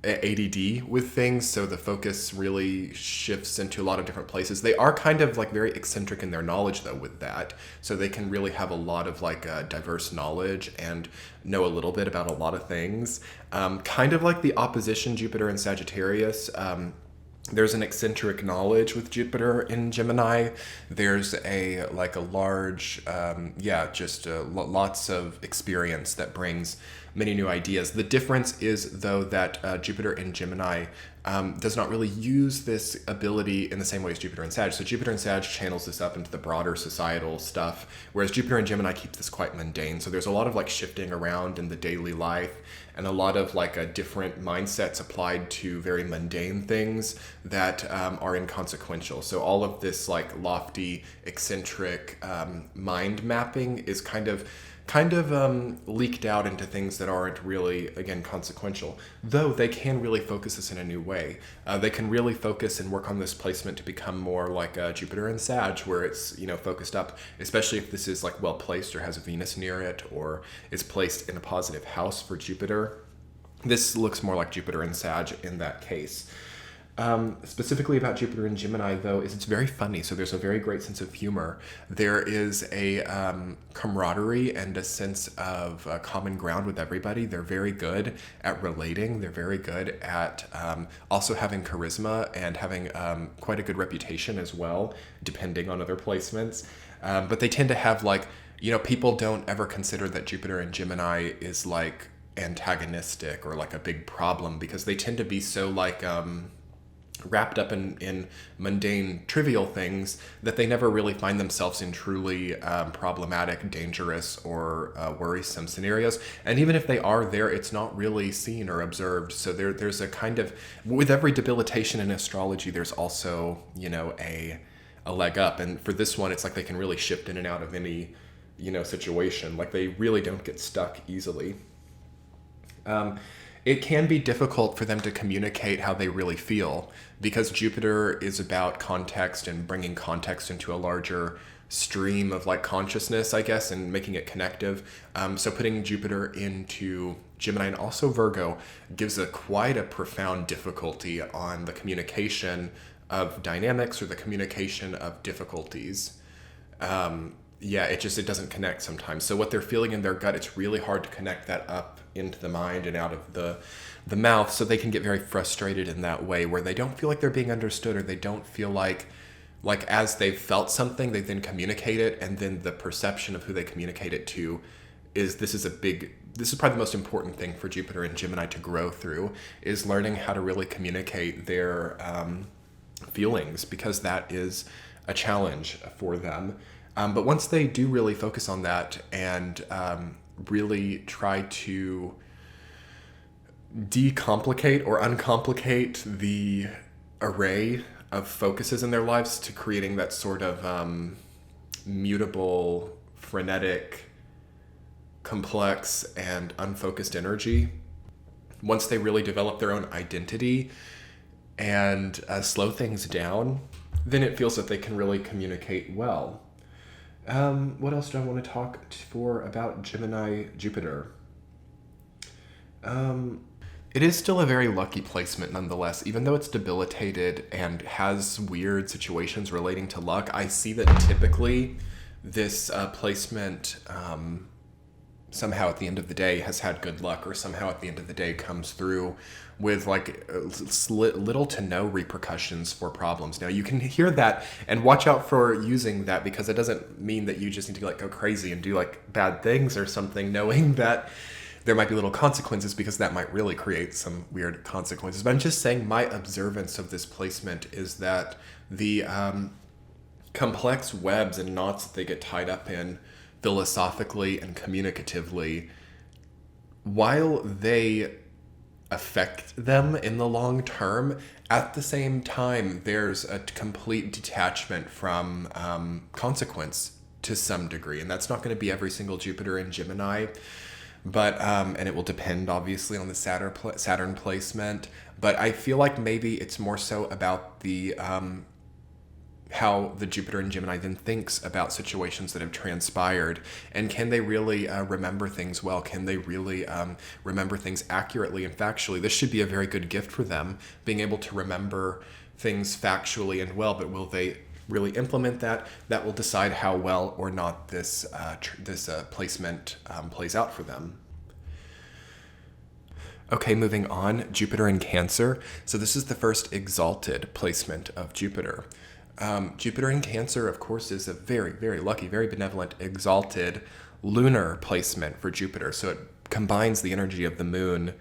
ADD with things, so the focus really shifts into a lot of different places. They are kind of like very eccentric in their knowledge though with that, so they can really have a lot of like diverse knowledge and know a little bit about a lot of things. Kind of like the opposition Jupiter and Sagittarius. There's an eccentric knowledge with Jupiter in Gemini. There's a large, lots of experience that brings many new ideas. The difference is, though, that Jupiter in Gemini does not really use this ability in the same way as Jupiter and Sag. So Jupiter and Sag channels this up into the broader societal stuff, whereas Jupiter and Gemini keeps this quite mundane. So there's a lot of like shifting around in the daily life, and a lot of like different mindsets applied to very mundane things that are inconsequential. So all of this like lofty, eccentric mind mapping is kind of leaked out into things that aren't really, again, consequential, though they can really focus this in a new way. They can really focus and work on this placement to become more like Jupiter and Sag, where it's, focused up, especially if this is like well placed or has Venus near it or is placed in a positive house for Jupiter. This looks more like Jupiter and Sag in that case. Specifically about Jupiter and Gemini, though, is it's very funny. So there's a very great sense of humor. There is a camaraderie and a sense of common ground with everybody. They're very good at relating. They're very good at also having charisma and having quite a good reputation as well, depending on other placements. But they tend to have people don't ever consider that Jupiter and Gemini is like antagonistic or like a big problem, because they tend to be so wrapped up in mundane, trivial things that they never really find themselves in truly problematic, dangerous, or worrisome scenarios. And even if they are there, it's not really seen or observed. So there's a kind of, with every debilitation in astrology, there's also, a leg up. And for this one, it's like they can really shift in and out of any, situation. Like they really don't get stuck easily. It can be difficult for them to communicate how they really feel, because Jupiter is about context and bringing context into a larger stream of like consciousness, I guess, and making it connective. So putting Jupiter into Gemini and also Virgo gives quite a profound difficulty on the communication of dynamics or the communication of difficulties. It doesn't connect sometimes. So what they're feeling in their gut, it's really hard to connect that up into the mind and out of the mouth. So they can get very frustrated in that way, where they don't feel like they're being understood, or they don't feel like as they've felt something, they then communicate it, and then the perception of who they communicate it to is this is probably the most important thing for Jupiter and Gemini to grow through, is learning how to really communicate their feelings, because that is a challenge for them. But once they do really focus on that and really try to decomplicate or uncomplicate the array of focuses in their lives to creating that sort of mutable, frenetic, complex, and unfocused energy, once they really develop their own identity and slow things down, then it feels that they can really communicate well. What else do I want to talk about Gemini Jupiter? It is still a very lucky placement nonetheless, even though it's debilitated and has weird situations relating to luck. I see that typically this placement somehow at the end of the day has had good luck, or somehow at the end of the day comes through with like little to no repercussions for problems. Now you can hear that and watch out for using that, because it doesn't mean that you just need to like go crazy and do like bad things or something, knowing that there might be little consequences, because that might really create some weird consequences. But I'm just saying my observance of this placement is that the complex webs and knots that they get tied up in philosophically and communicatively, while they affect them in the long term, at the same time, there's a complete detachment from consequence to some degree. And that's not going to be every single Jupiter in Gemini. But, and it will depend obviously on the Saturn placement, but I feel like maybe it's more so about the, how the Jupiter in Gemini then thinks about situations that have transpired, and can they really remember things well? Can they really remember things accurately and factually? This should be a very good gift for them, being able to remember things factually and well, but will they really implement that? That will decide how well or not this placement plays out for them. Okay, moving on, Jupiter in Cancer. So this is the first exalted placement of Jupiter. Jupiter in Cancer, of course, is a very, very lucky, very benevolent, exalted lunar placement for Jupiter. So it combines the energy of the moon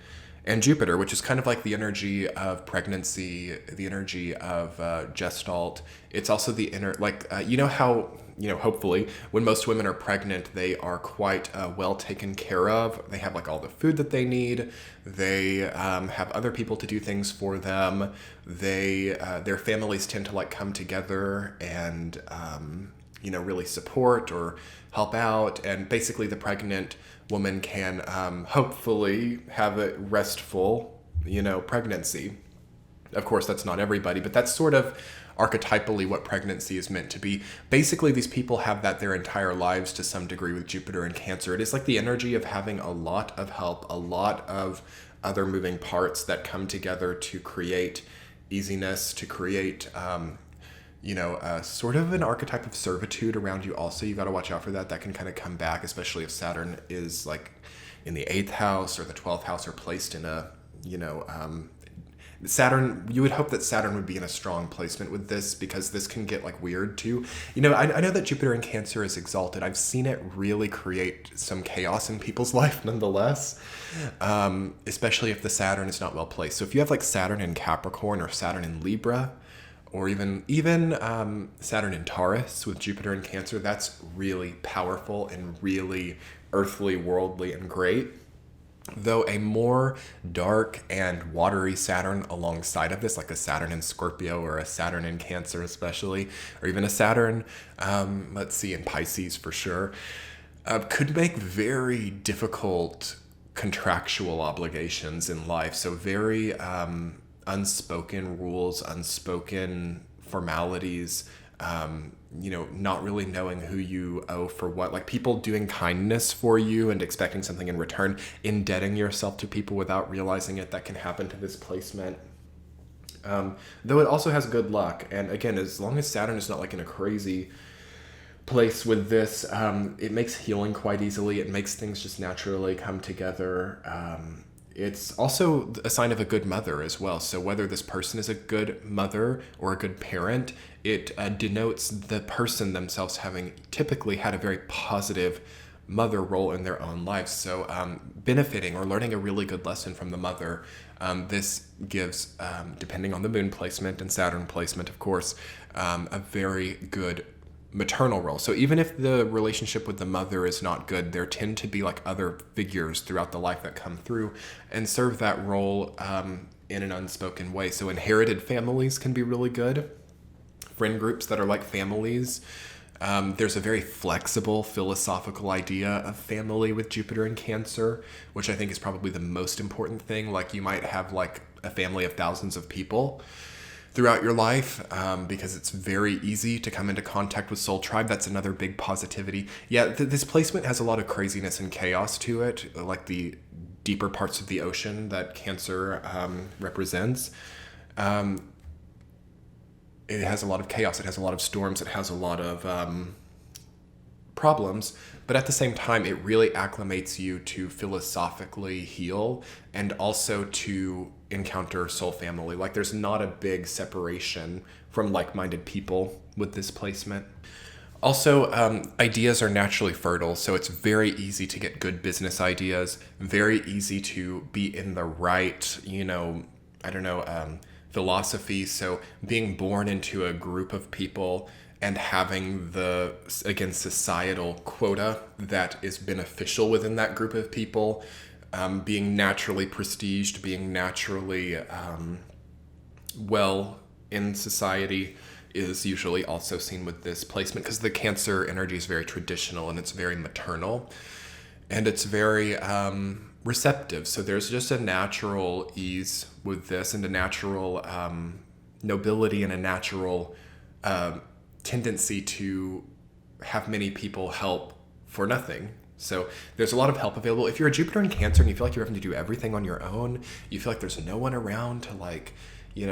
and Jupiter, which is kind of like the energy of pregnancy, the energy of gestalt. It's also the inner, hopefully when most women are pregnant, they are quite well taken care of. They have like all the food that they need. They have other people to do things for them. Their families tend to like come together and, really support or help out. And basically the pregnant woman can hopefully have a restful, pregnancy. Of course, that's not everybody, but that's sort of archetypally what pregnancy is meant to be. Basically, these people have that their entire lives to some degree with Jupiter in Cancer. It is like the energy of having a lot of help, a lot of other moving parts that come together to create easiness, to create sort of an archetype of servitude around you also. You got to watch out for that. That can kind of come back, especially if Saturn is like in the 8th house or the 12th house, or placed in a, Saturn, you would hope that Saturn would be in a strong placement with this, because this can get like weird too. I know that Jupiter in Cancer is exalted. I've seen it really create some chaos in people's life nonetheless, especially if the Saturn is not well placed. So if you have like Saturn in Capricorn or Saturn in Libra, or even Saturn in Taurus with Jupiter in Cancer, that's really powerful and really earthly, worldly, and great. Though a more dark and watery Saturn alongside of this, like a Saturn in Scorpio or a Saturn in Cancer especially, or even a Saturn, in Pisces for sure, could make very difficult contractual obligations in life. So very unspoken rules, unspoken formalities, not really knowing who you owe for what, like people doing kindness for you and expecting something in return, indebting yourself to people without realizing it. That can happen to this placement. Though it also has good luck. And again, as long as Saturn is not like in a crazy place with this, it makes healing quite easily. It makes things just naturally come together. It's also a sign of a good mother as well. So whether this person is a good mother or a good parent, it denotes the person themselves having typically had a very positive mother role in their own lives. So benefiting or learning a really good lesson from the mother. This gives, depending on the moon placement and Saturn placement, of course, a very good maternal role. So even if the relationship with the mother is not good, there tend to be like other figures throughout the life that come through and serve that role in an unspoken way. So inherited families can be really good. Friend groups that are like families. There's a very flexible philosophical idea of family with Jupiter in Cancer, which I think is probably the most important thing. Like you might have like a family of thousands of people throughout your life, because it's very easy to come into contact with soul tribe. That's another big positivity. Yeah, this placement has a lot of craziness and chaos to it, like the deeper parts of the ocean that Cancer represents. It has a lot of chaos. It has a lot of storms. It has a lot of problems. But at the same time, it really acclimates you to philosophically heal and also to encounter soul family. Like there's not a big separation from like-minded people with this placement. Also, ideas are naturally fertile, so it's very easy to get good business ideas, very easy to be in the right, philosophy. So being born into a group of people and having the, again, societal quota that is beneficial within that group of people, being naturally prestiged, being naturally well in society is usually also seen with this placement, because the Cancer energy is very traditional and it's very maternal and it's very receptive. So there's just a natural ease with this and a natural nobility and a natural tendency to have many people help for nothing. So there's a lot of help available. If you're a Jupiter in Cancer and you feel like you're having to do everything on your own, you feel like there's no one around to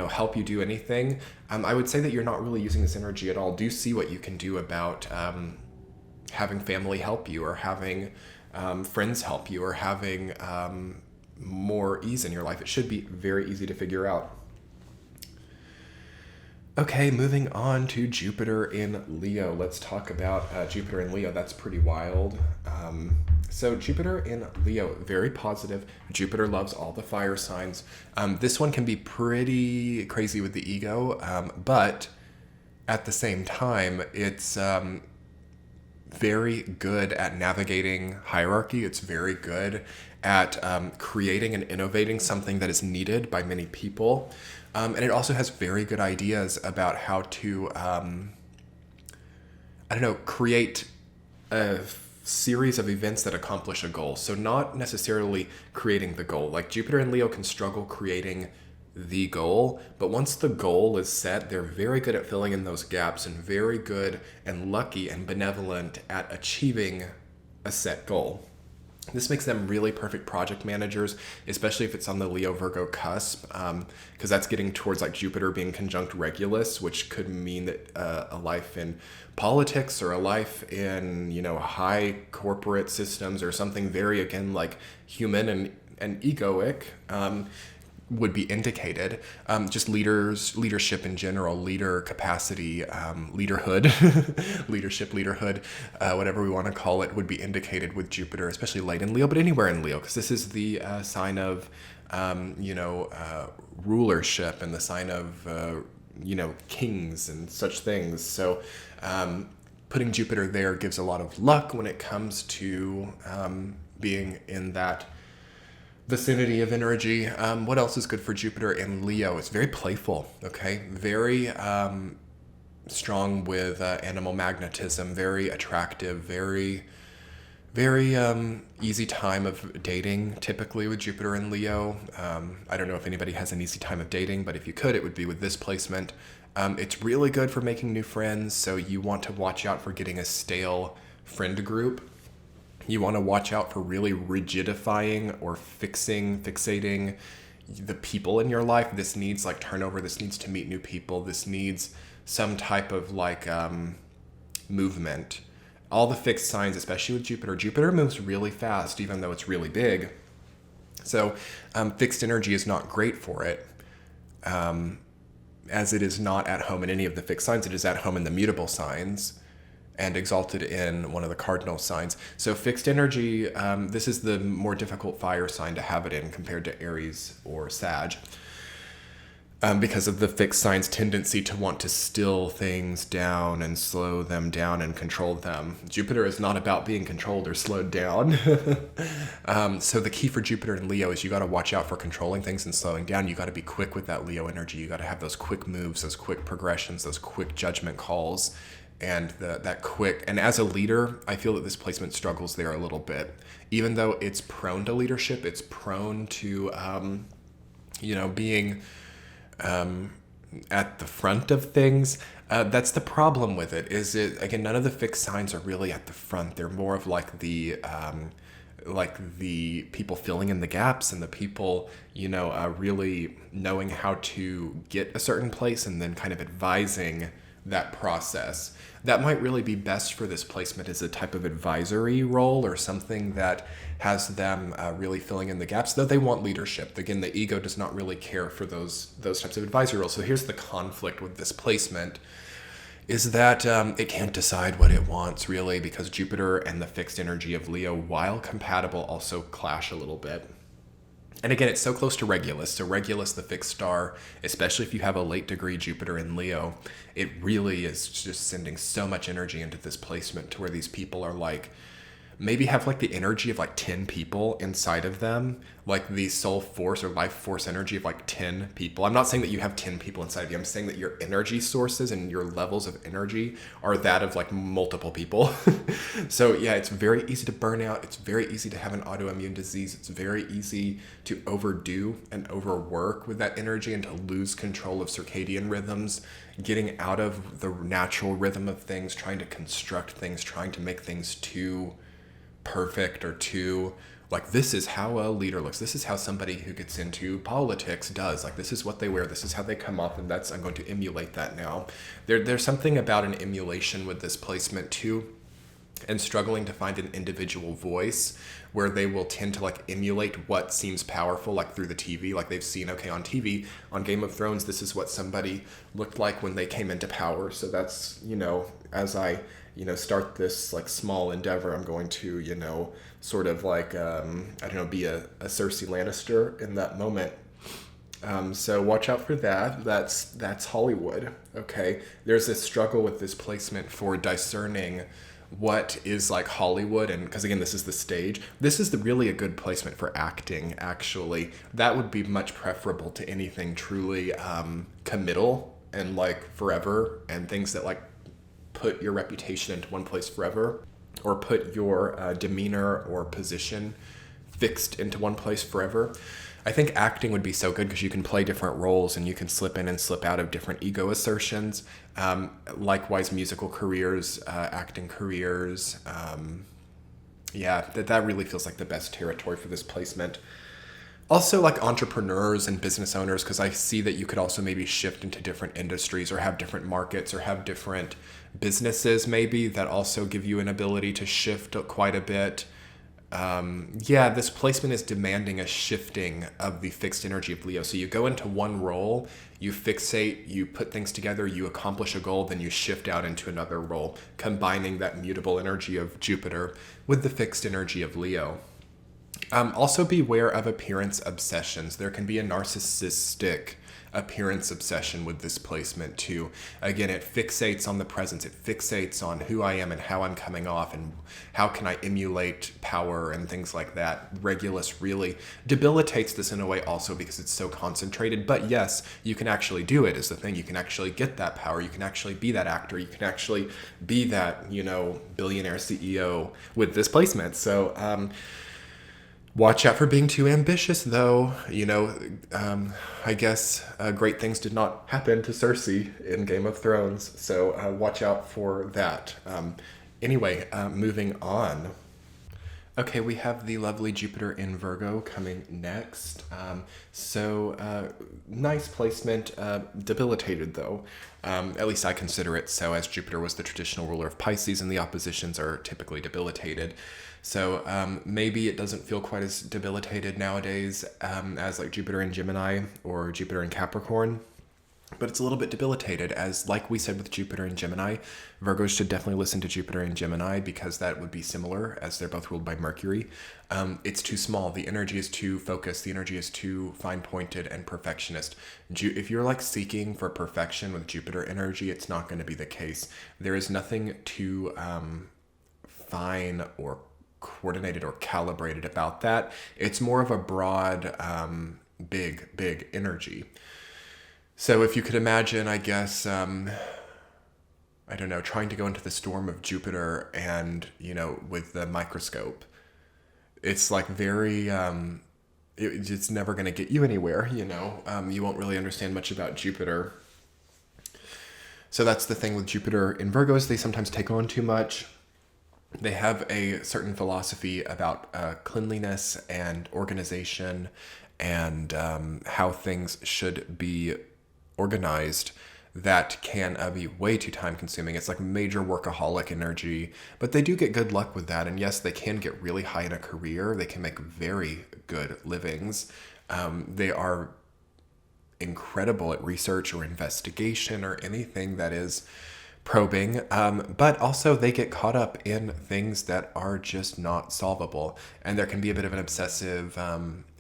help you do anything, I would say that you're not really using this energy at all. Do see what you can do about having family help you, or having friends help you, or having more ease in your life. It should be very easy to figure out. Okay, moving on to Jupiter in Leo. Let's talk about Jupiter in Leo. That's pretty wild. So Jupiter in Leo, very positive. Jupiter loves all the fire signs. This one can be pretty crazy with the ego, but at the same time, it's very good at navigating hierarchy. It's very good at creating and innovating something that is needed by many people. And it also has very good ideas about how to, create a series of events that accomplish a goal. So not necessarily creating the goal. Like Jupiter and Leo can struggle creating the goal, but once the goal is set, they're very good at filling in those gaps and very good and lucky and benevolent at achieving a set goal. This makes them really perfect project managers, especially if it's on the Leo-Virgo cusp, because that's getting towards like Jupiter being conjunct Regulus, which could mean that a life in politics or a life in, high corporate systems or something very, again, like human and egoic, would be indicated. Just leadership in general, leader capacity, leaderhood, leaderhood, whatever we want to call it, would be indicated with Jupiter, especially late in Leo, but anywhere in Leo, because this is the sign of, rulership and the sign of, kings and such things. So putting Jupiter there gives a lot of luck when it comes to being in that vicinity of energy. What else is good for Jupiter in Leo? It's very playful, okay? Very strong with animal magnetism, very attractive, very, very easy time of dating, typically with Jupiter in Leo. I don't know if anybody has an easy time of dating, but if you could, it would be with this placement. It's really good for making new friends, so you want to watch out for getting a stale friend group. You want to watch out for really rigidifying or fixating the people in your life. This needs like turnover. This needs to meet new people. This needs some type of like movement. All the fixed signs, especially with Jupiter moves really fast, even though it's really big. So fixed energy is not great for it, as it is not at home in any of the fixed signs. It is at home in the mutable signs and exalted in one of the cardinal signs. So fixed energy, this is the more difficult fire sign to have it in compared to Aries or Sag, because of the fixed signs' tendency to want to still things down and slow them down and control them. Jupiter is not about being controlled or slowed down. So the key for Jupiter and Leo is you got to watch out for controlling things and slowing down. You got to be quick with that Leo energy. You got to have those quick moves, those quick progressions, those quick judgment calls, and that quick. And as a leader, I feel that this placement struggles there a little bit. Even though it's prone to leadership, it's prone to, being at the front of things. That's the problem with it. Is it, again, none of the fixed signs are really at the front. They're more of like the people filling in the gaps and the people, really knowing how to get a certain place and then kind of advising that process. That might really be best for this placement as a type of advisory role or something that has them really filling in the gaps, though they want leadership. Again, the ego does not really care for those types of advisory roles. So here's the conflict with this placement, is that it can't decide what it wants really, because Jupiter and the fixed energy of Leo, while compatible, also clash a little bit. And again, it's so close to Regulus. So Regulus, the fixed star, especially if you have a late degree Jupiter in Leo, it really is just sending so much energy into this placement to where these people are like, maybe have like the energy of like 10 people inside of them, like the soul force or life force energy of like 10 people. I'm not saying that you have 10 people inside of you. I'm saying that your energy sources and your levels of energy are that of like multiple people. So yeah, it's very easy to burn out. It's very easy to have an autoimmune disease. It's very easy to overdo and overwork with that energy and to lose control of circadian rhythms, getting out of the natural rhythm of things, trying to construct things, trying to make things too perfect or too like, this is how a leader looks, this is how somebody who gets into politics does, like this is what they wear, this is how they come off, and I'm going to emulate that now. There's something about an emulation with this placement too, and struggling to find an individual voice where they will tend to like emulate what seems powerful, like through the TV. Like they've seen, okay, on TV, on Game of Thrones, this is what somebody looked like when they came into power. So that's, as I, start this like small endeavor, I'm going to, sort of like, be a Cersei Lannister in that moment. So watch out for that. That's Hollywood. Okay. There's a struggle with this placement for discerning what is like Hollywood, and because again, this is the stage. This is really a good placement for acting, actually. That would be much preferable to anything truly committal and like forever, and things that like put your reputation into one place forever, or put your demeanor or position fixed into one place forever. I think acting would be so good because you can play different roles and you can slip in and slip out of different ego assertions. Likewise, musical careers, acting careers. That really feels like the best territory for this placement. Also, like entrepreneurs and business owners, because I see that you could also maybe shift into different industries or have different markets or have different businesses maybe that also give you an ability to shift quite a bit. This placement is demanding a shifting of the fixed energy of Leo. So you go into one role, you fixate, you put things together, you accomplish a goal, then you shift out into another role, combining that mutable energy of Jupiter with the fixed energy of Leo. Also beware of appearance obsessions. There can be a narcissistic appearance obsession with this placement too. Again, it fixates on the presence. It fixates on who I am and how I'm coming off and how can I emulate power and things like that. Regulus really debilitates this in a way also because it's so concentrated. But yes, you can actually do it is the thing. You can actually get that power. You can actually be that actor. You can actually be that, billionaire CEO with this placement. So, Watch out for being too ambitious, though. I guess great things did not happen to Cersei in Game of Thrones, so watch out for that. Anyway, moving on. Okay, we have the lovely Jupiter in Virgo coming next. Nice placement, debilitated though. At least I consider it so, as Jupiter was the traditional ruler of Pisces and the oppositions are typically debilitated. So maybe it doesn't feel quite as debilitated nowadays as like Jupiter in Gemini or Jupiter in Capricorn. But it's a little bit debilitated, as like we said with Jupiter and Gemini, Virgos should definitely listen to Jupiter and Gemini because that would be similar, as they're both ruled by Mercury. It's too small. The energy is too focused. The energy is too fine-pointed and perfectionist. If you're like seeking for perfection with Jupiter energy, it's not going to be the case. There is nothing too fine or coordinated or calibrated about that. It's more of a broad, big energy. So if you could imagine, I guess, I don't know, trying to go into the storm of Jupiter and, with the microscope, it's like very, it's never going to get you anywhere, you won't really understand much about Jupiter. So that's the thing with Jupiter in Virgos. They sometimes take on too much. They have a certain philosophy about cleanliness and organization and how things should be organized that can be way too time consuming. It's like major workaholic energy, but they do get good luck with that. And yes, they can get really high in a career. They can make very good livings. They are incredible at research or investigation or anything that is probing, but also they get caught up in things that are just not solvable. And there can be a bit of an obsessive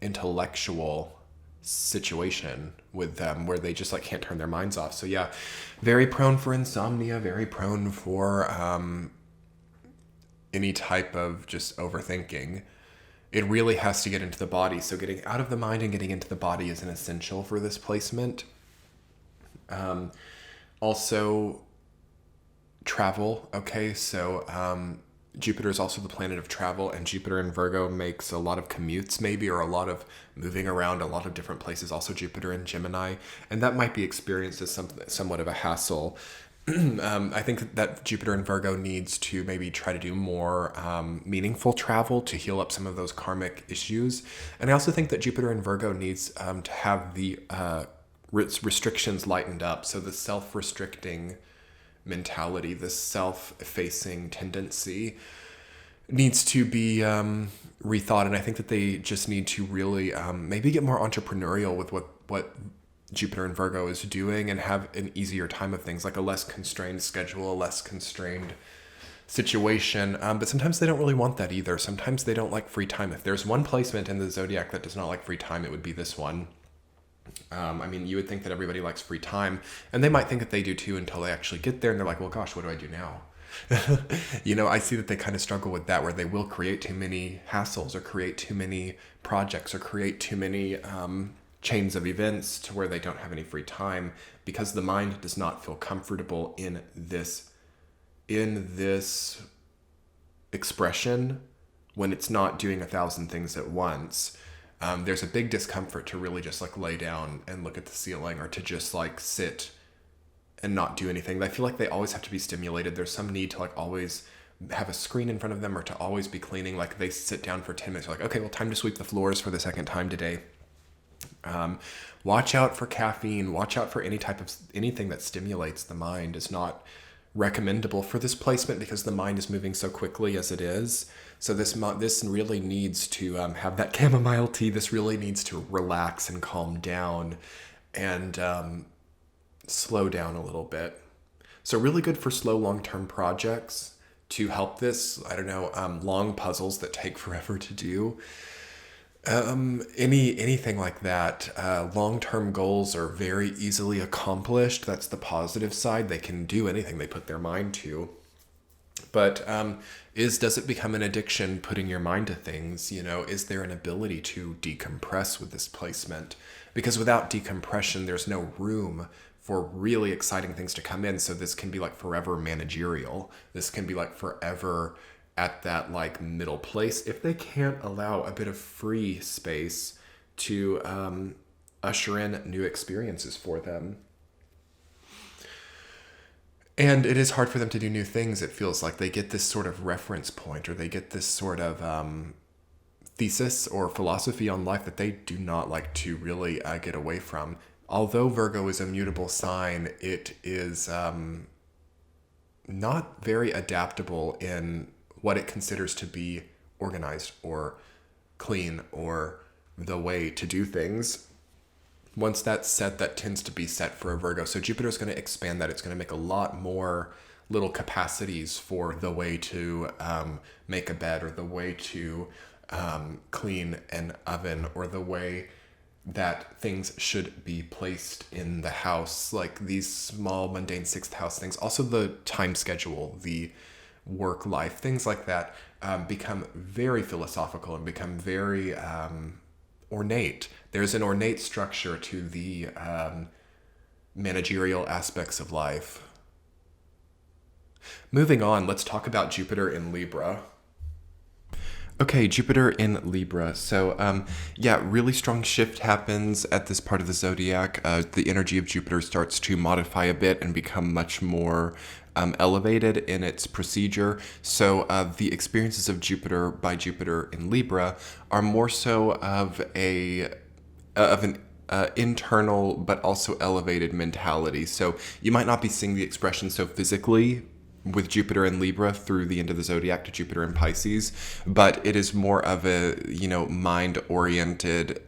intellectual situation with them where they just like can't turn their minds off. So yeah, very prone for insomnia, very prone for any type of just overthinking. It really has to get into the body. So getting out of the mind and getting into the body is an essential for this placement. Also travel. Okay, so Jupiter is also the planet of travel, and Jupiter in Virgo makes a lot of commutes maybe, or a lot of moving around a lot of different places. Also Jupiter in Gemini, and that might be experienced as somewhat of a hassle. I think that Jupiter in Virgo needs to maybe try to do more meaningful travel to heal up some of those karmic issues. And I also think that Jupiter in Virgo needs to have the restrictions lightened up. So the self-restricting mentality, this self-effacing tendency needs to be rethought. And I think that they just need to really maybe get more entrepreneurial with what Jupiter in Virgo is doing and have an easier time of things, like a less constrained schedule, a less constrained situation. But sometimes they don't really want that either. Sometimes they don't like free time. If there's one placement in the zodiac that does not like free time, it would be this one. You would think that everybody likes free time, and they might think that they do too until they actually get there and they're like, well, gosh, what do I do now? I see that they kind of struggle with that, where they will create too many hassles or create too many projects or create too many chains of events to where they don't have any free time, because the mind does not feel comfortable in this expression when it's not doing 1,000 things at once. There's a big discomfort to really just like lay down and look at the ceiling, or to just like sit and not do anything. I feel like they always have to be stimulated. There's some need to like always have a screen in front of them, or to always be cleaning. Like they sit down for 10 minutes, they're like, okay, well, time to sweep the floors for the second time today. Watch out for caffeine. Watch out for anything that stimulates the mind. Is not recommendable for this placement because the mind is moving so quickly as it is. So this really needs to have that chamomile tea. This really needs to relax and calm down and slow down a little bit. So really good for slow long-term projects to help this. I don't know, long puzzles that take forever to do. Anything like that. Long-term goals are very easily accomplished. That's the positive side. They can do anything they put their mind to. But does it become an addiction, putting your mind to things? Is there an ability to decompress with this placement? Because without decompression, there's no room for really exciting things to come in. So this can be like forever managerial. This can be like forever at that like middle place if they can't allow a bit of free space to usher in new experiences for them. And it is hard for them to do new things. It feels like they get this sort of reference point, or they get this sort of thesis or philosophy on life that they do not like to really get away from. Although Virgo is a mutable sign, it is not very adaptable in what it considers to be organized or clean or the way to do things. Once that's set, that tends to be set for a Virgo. So Jupiter is going to expand that. It's going to make a lot more little capacities for the way to make a bed, or the way to clean an oven, or the way that things should be placed in the house, like these small mundane sixth house things. Also the time schedule, the work life, things like that become very philosophical and become very ornate. There's an ornate structure to the managerial aspects of life. Moving on, let's talk about Jupiter in Libra. Okay, Jupiter in Libra. So, really strong shift happens at this part of the zodiac. The energy of Jupiter starts to modify a bit and become much more elevated in its procedure. So, the experiences of Jupiter by Jupiter in Libra are more so of an internal but also elevated mentality. So, you might not be seeing the expression so physically with Jupiter in Libra through the end of the zodiac to Jupiter in Pisces, but it is more of a, mind-oriented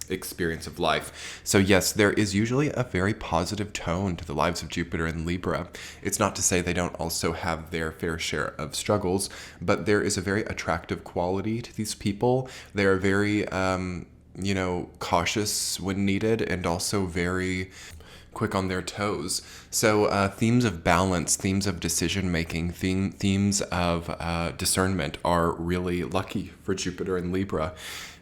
experience of life. So yes, there is usually a very positive tone to the lives of Jupiter in Libra. It's not to say they don't also have their fair share of struggles, but there is a very attractive quality to these people. They're very, cautious when needed, and also very quick on their toes. So themes of balance, themes of decision making, themes of discernment are really lucky for Jupiter in Libra.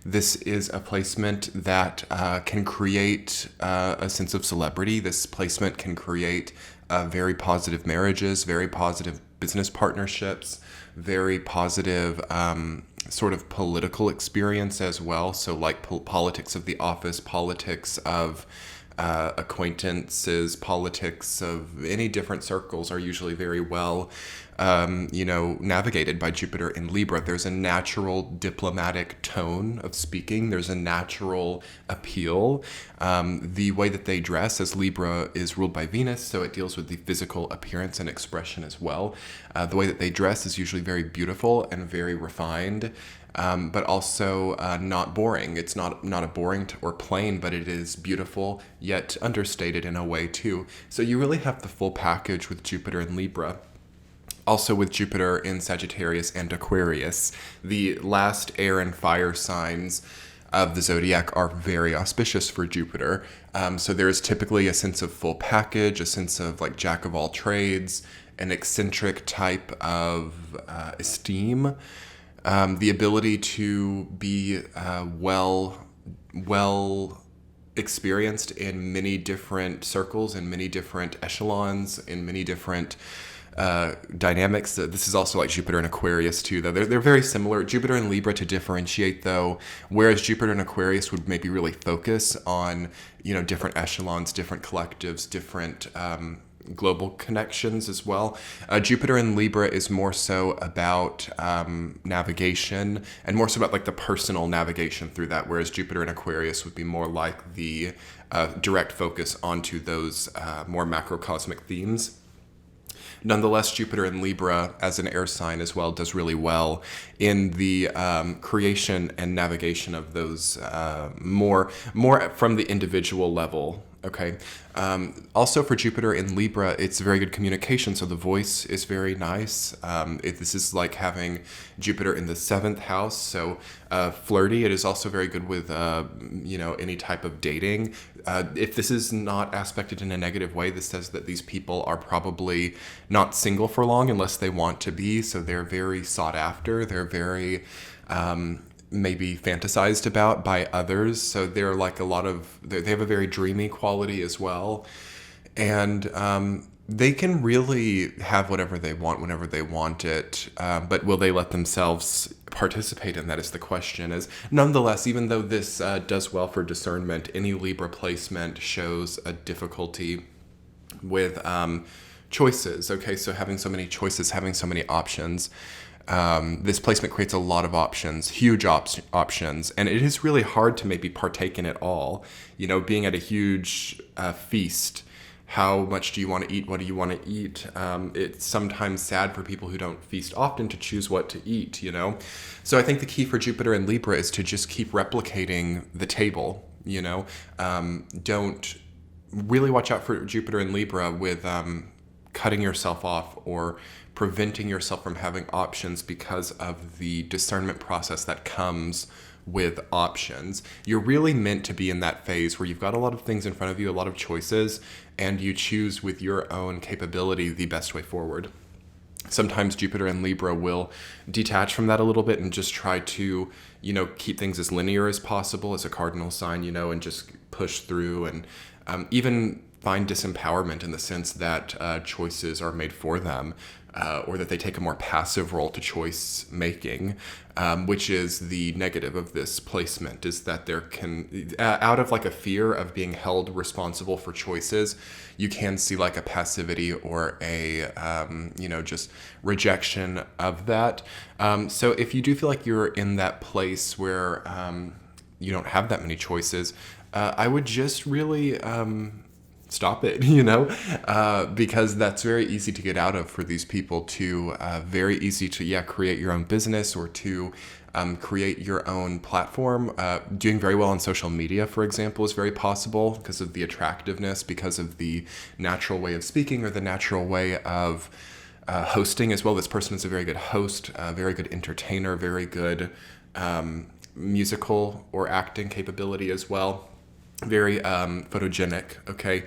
This is a placement that can create a sense of celebrity. This placement can create very positive marriages, very positive business partnerships, very positive sort of political experience as well. So like politics of the office, politics of acquaintances, politics of any different circles are usually very well, navigated by Jupiter in Libra. There's a natural diplomatic tone of speaking. There's a natural appeal. The way that they dress, as Libra is ruled by Venus, so it deals with the physical appearance and expression as well. The way that they dress is usually very beautiful and very refined. But also not boring. It's not a boring or plain, but it is beautiful, yet understated in a way too. So you really have the full package with Jupiter in Libra. Also with Jupiter in Sagittarius and Aquarius, the last air and fire signs of the zodiac are very auspicious for Jupiter. So there is typically a sense of full package, a sense of like jack of all trades, an eccentric type of esteem. The ability to be well experienced in many different circles, in many different echelons, in many different dynamics. This is also like Jupiter and Aquarius too, though. They're very similar. Jupiter and Libra to differentiate, though, whereas Jupiter and Aquarius would maybe really focus on, different echelons, different collectives, different global connections as well. Jupiter in Libra is more so about navigation, and more so about like the personal navigation through that, whereas Jupiter in Aquarius would be more like the direct focus onto those more macrocosmic themes. Nonetheless, Jupiter in Libra as an air sign as well does really well in the creation and navigation of those more from the individual level. Okay. Also for Jupiter in Libra, it's very good communication. So the voice is very nice. This is like having Jupiter in the 7th house. So flirty. It is also very good with, any type of dating. If this is not aspected in a negative way, this says that these people are probably not single for long unless they want to be. So they're very sought after. They're very maybe fantasized about by others. So they're like they have a very dreamy quality as well. And they can really have whatever they want whenever they want it, but will they let themselves participate in that is the question. Is nonetheless, even though this does well for discernment, any Libra placement shows a difficulty with choices. Okay, so having so many choices, having so many options. This placement creates a lot of options, huge options, and it is really hard to maybe partake in it all. You know, being at a huge feast, how much do you want to eat? What do you want to eat? It's sometimes sad for people who don't feast often to choose what to eat, you know? So I think the key for Jupiter and Libra is to just keep replicating the table, you know? Don't really watch out for Jupiter and Libra with cutting yourself off or preventing yourself from having options because of the discernment process that comes with options. You're really meant to be in that phase where you've got a lot of things in front of you, a lot of choices, and you choose with your own capability the best way forward. Sometimes Jupiter and Libra will detach from that a little bit and just try to, you know, keep things as linear as possible as a cardinal sign, you know, and just push through and even find disempowerment in the sense that choices are made for them. Or that they take a more passive role to choice making, which is the negative of this placement, is that there can, out of like a fear of being held responsible for choices, you can see like a passivity or a, you know, just rejection of that. So if you do feel like you're in that place where you don't have that many choices, I would just really stop it, you know, because that's very easy to get out of for these people to very easy to, create your own business or to create your own platform. Doing very well on social media, for example, is very possible because of the attractiveness, because of the natural way of speaking or the natural way of hosting as well. This person is a very good host, very good entertainer, very good musical or acting capability as well. Very photogenic, okay?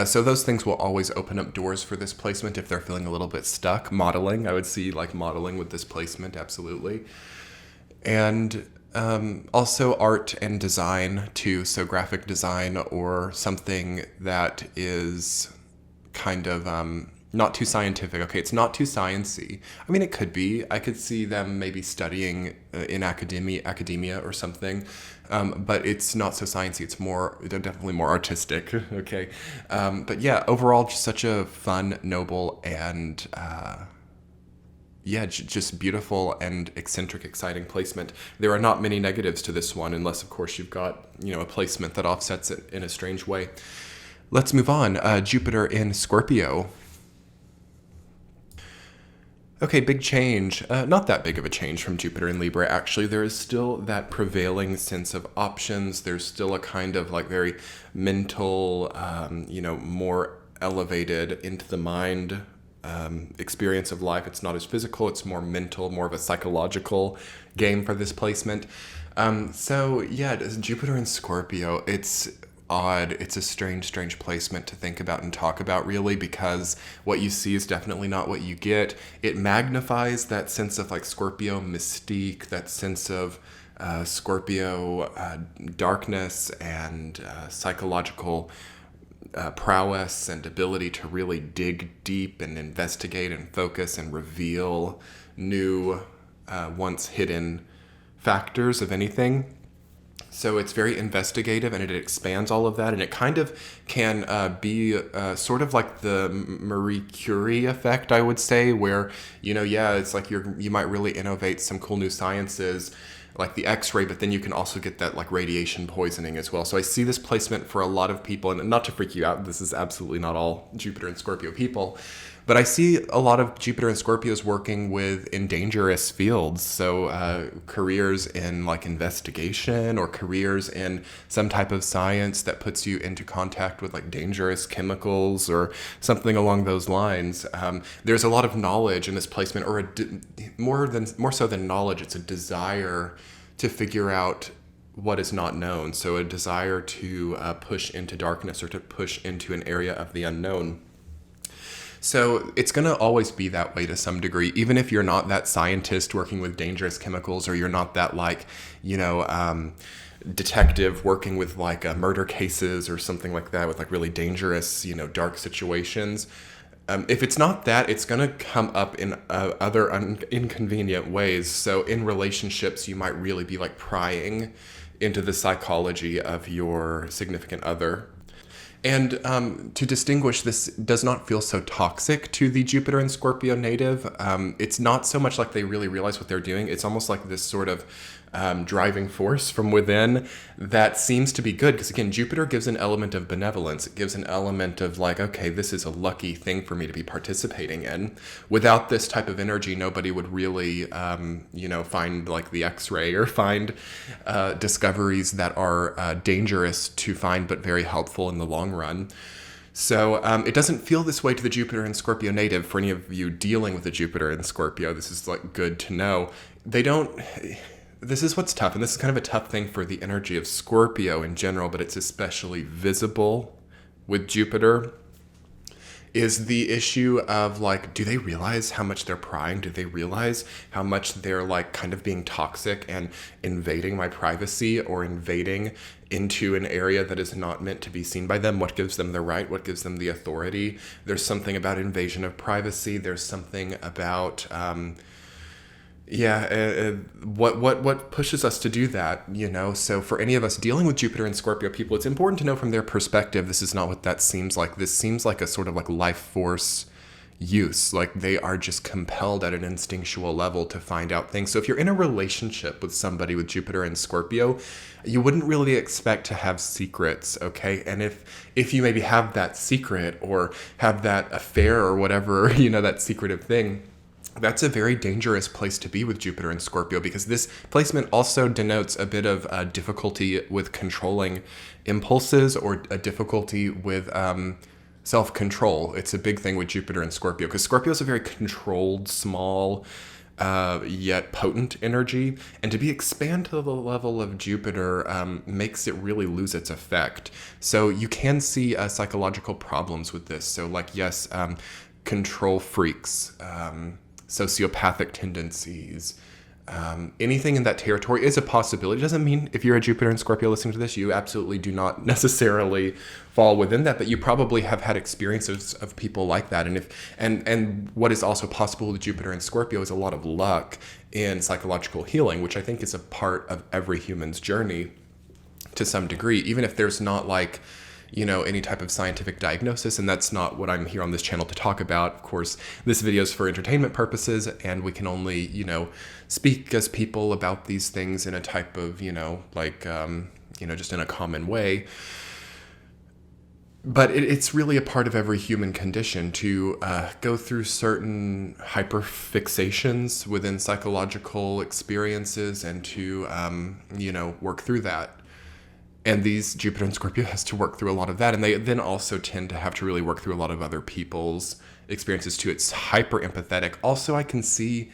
So those things will always open up doors for this placement if they're feeling a little bit stuck. Modeling, I would see like modeling with this placement, absolutely. And also art and design too, so graphic design or something that is kind of not too scientific. Okay, it's not too sciencey. I mean, it could be. I could see them maybe studying in academia or something, but it's not so sciencey. It's more, definitely more artistic. Okay, but yeah, overall, just such a fun, noble, and just beautiful and eccentric, exciting placement. There are not many negatives to this one, unless of course you've got, you know, a placement that offsets it in a strange way. Let's move on. Jupiter in Scorpio. Okay, big change. Not that big of a change from Jupiter in Libra, actually. There is still that prevailing sense of options. There's still a kind of like very mental, more elevated into the mind experience of life. It's not as physical, it's more mental, more of a psychological game for this placement. Jupiter in Scorpio, it's odd. It's a strange placement to think about and talk about, really, because what you see is definitely not what you get. It magnifies that sense of like Scorpio mystique, that sense of Scorpio darkness and psychological prowess and ability to really dig deep and investigate and focus and reveal new once hidden factors of anything. So it's very investigative, and it expands all of that, and it kind of can be sort of like the Marie Curie effect, I would say, where, it's like you might really innovate some cool new sciences like the X-ray, but then you can also get that like radiation poisoning as well. So I see this placement for a lot of people, and not to freak you out, this is absolutely not all Jupiter and Scorpio people, but I see a lot of Jupiter and Scorpios working in dangerous fields. So careers in like investigation, or careers in some type of science that puts you into contact with like dangerous chemicals or something along those lines. There's a lot of knowledge in this placement, or more so than knowledge, it's a desire to figure out what is not known. So a desire to push into darkness, or to push into an area of the unknown. So it's going to always be that way to some degree, even if you're not that scientist working with dangerous chemicals, or you're not that detective working with like murder cases or something like that with like really dangerous, dark situations. If it's not that, it's going to come up in other inconvenient ways. So in relationships, you might really be like prying into the psychology of your significant other. And to distinguish, this does not feel so toxic to the Jupiter and Scorpio native. It's not so much like they really realize what they're doing. It's almost like this sort of driving force from within that seems to be good. Because again, Jupiter gives an element of benevolence. It gives an element of like, okay, this is a lucky thing for me to be participating in. Without this type of energy, nobody would really, find like the X-ray or find discoveries that are dangerous to find, but very helpful in the long run. So it doesn't feel this way to the Jupiter and Scorpio native. For any of you dealing with the Jupiter and Scorpio, this is like good to know. This is what's tough, and this is kind of a tough thing for the energy of Scorpio in general, but it's especially visible with Jupiter, is the issue of like, do they realize how much they're prying? Do they realize how much they're like kind of being toxic and invading my privacy or invading into an area that is not meant to be seen by them? What gives them the right? What gives them the authority? There's something about invasion of privacy. There's something about, what pushes us to do that, So for any of us dealing with Jupiter and Scorpio people, it's important to know from their perspective, this is not what that seems like. This seems like a sort of like life force use. Like they are just compelled at an instinctual level to find out things. So if you're in a relationship with somebody with Jupiter and Scorpio, you wouldn't really expect to have secrets, okay? And if you maybe have that secret or have that affair or whatever, that secretive thing, that's a very dangerous place to be with Jupiter and Scorpio, because this placement also denotes a bit of difficulty with controlling impulses or a difficulty with self-control. It's a big thing with Jupiter and Scorpio, because Scorpio is a very controlled, small, yet potent energy. And to be expanded to the level of Jupiter makes it really lose its effect. So you can see psychological problems with this. So like, yes, control freaks, sociopathic tendencies, anything in that territory is a possibility. It doesn't mean if you're a Jupiter and Scorpio listening to this, you absolutely do not necessarily fall within that, but you probably have had experiences of people like that. And what is also possible with Jupiter and Scorpio is a lot of luck in psychological healing, which I think is a part of every human's journey to some degree, even if there's not like, any type of scientific diagnosis, and that's not what I'm here on this channel to talk about. Of course, this video is for entertainment purposes, and we can only, speak as people about these things in a type of, just in a common way. But it's really a part of every human condition to go through certain hyperfixations within psychological experiences and to, work through that. And these Jupiter and Scorpio has to work through a lot of that. And they then also tend to have to really work through a lot of other people's experiences too. It's hyper empathetic. Also, I can see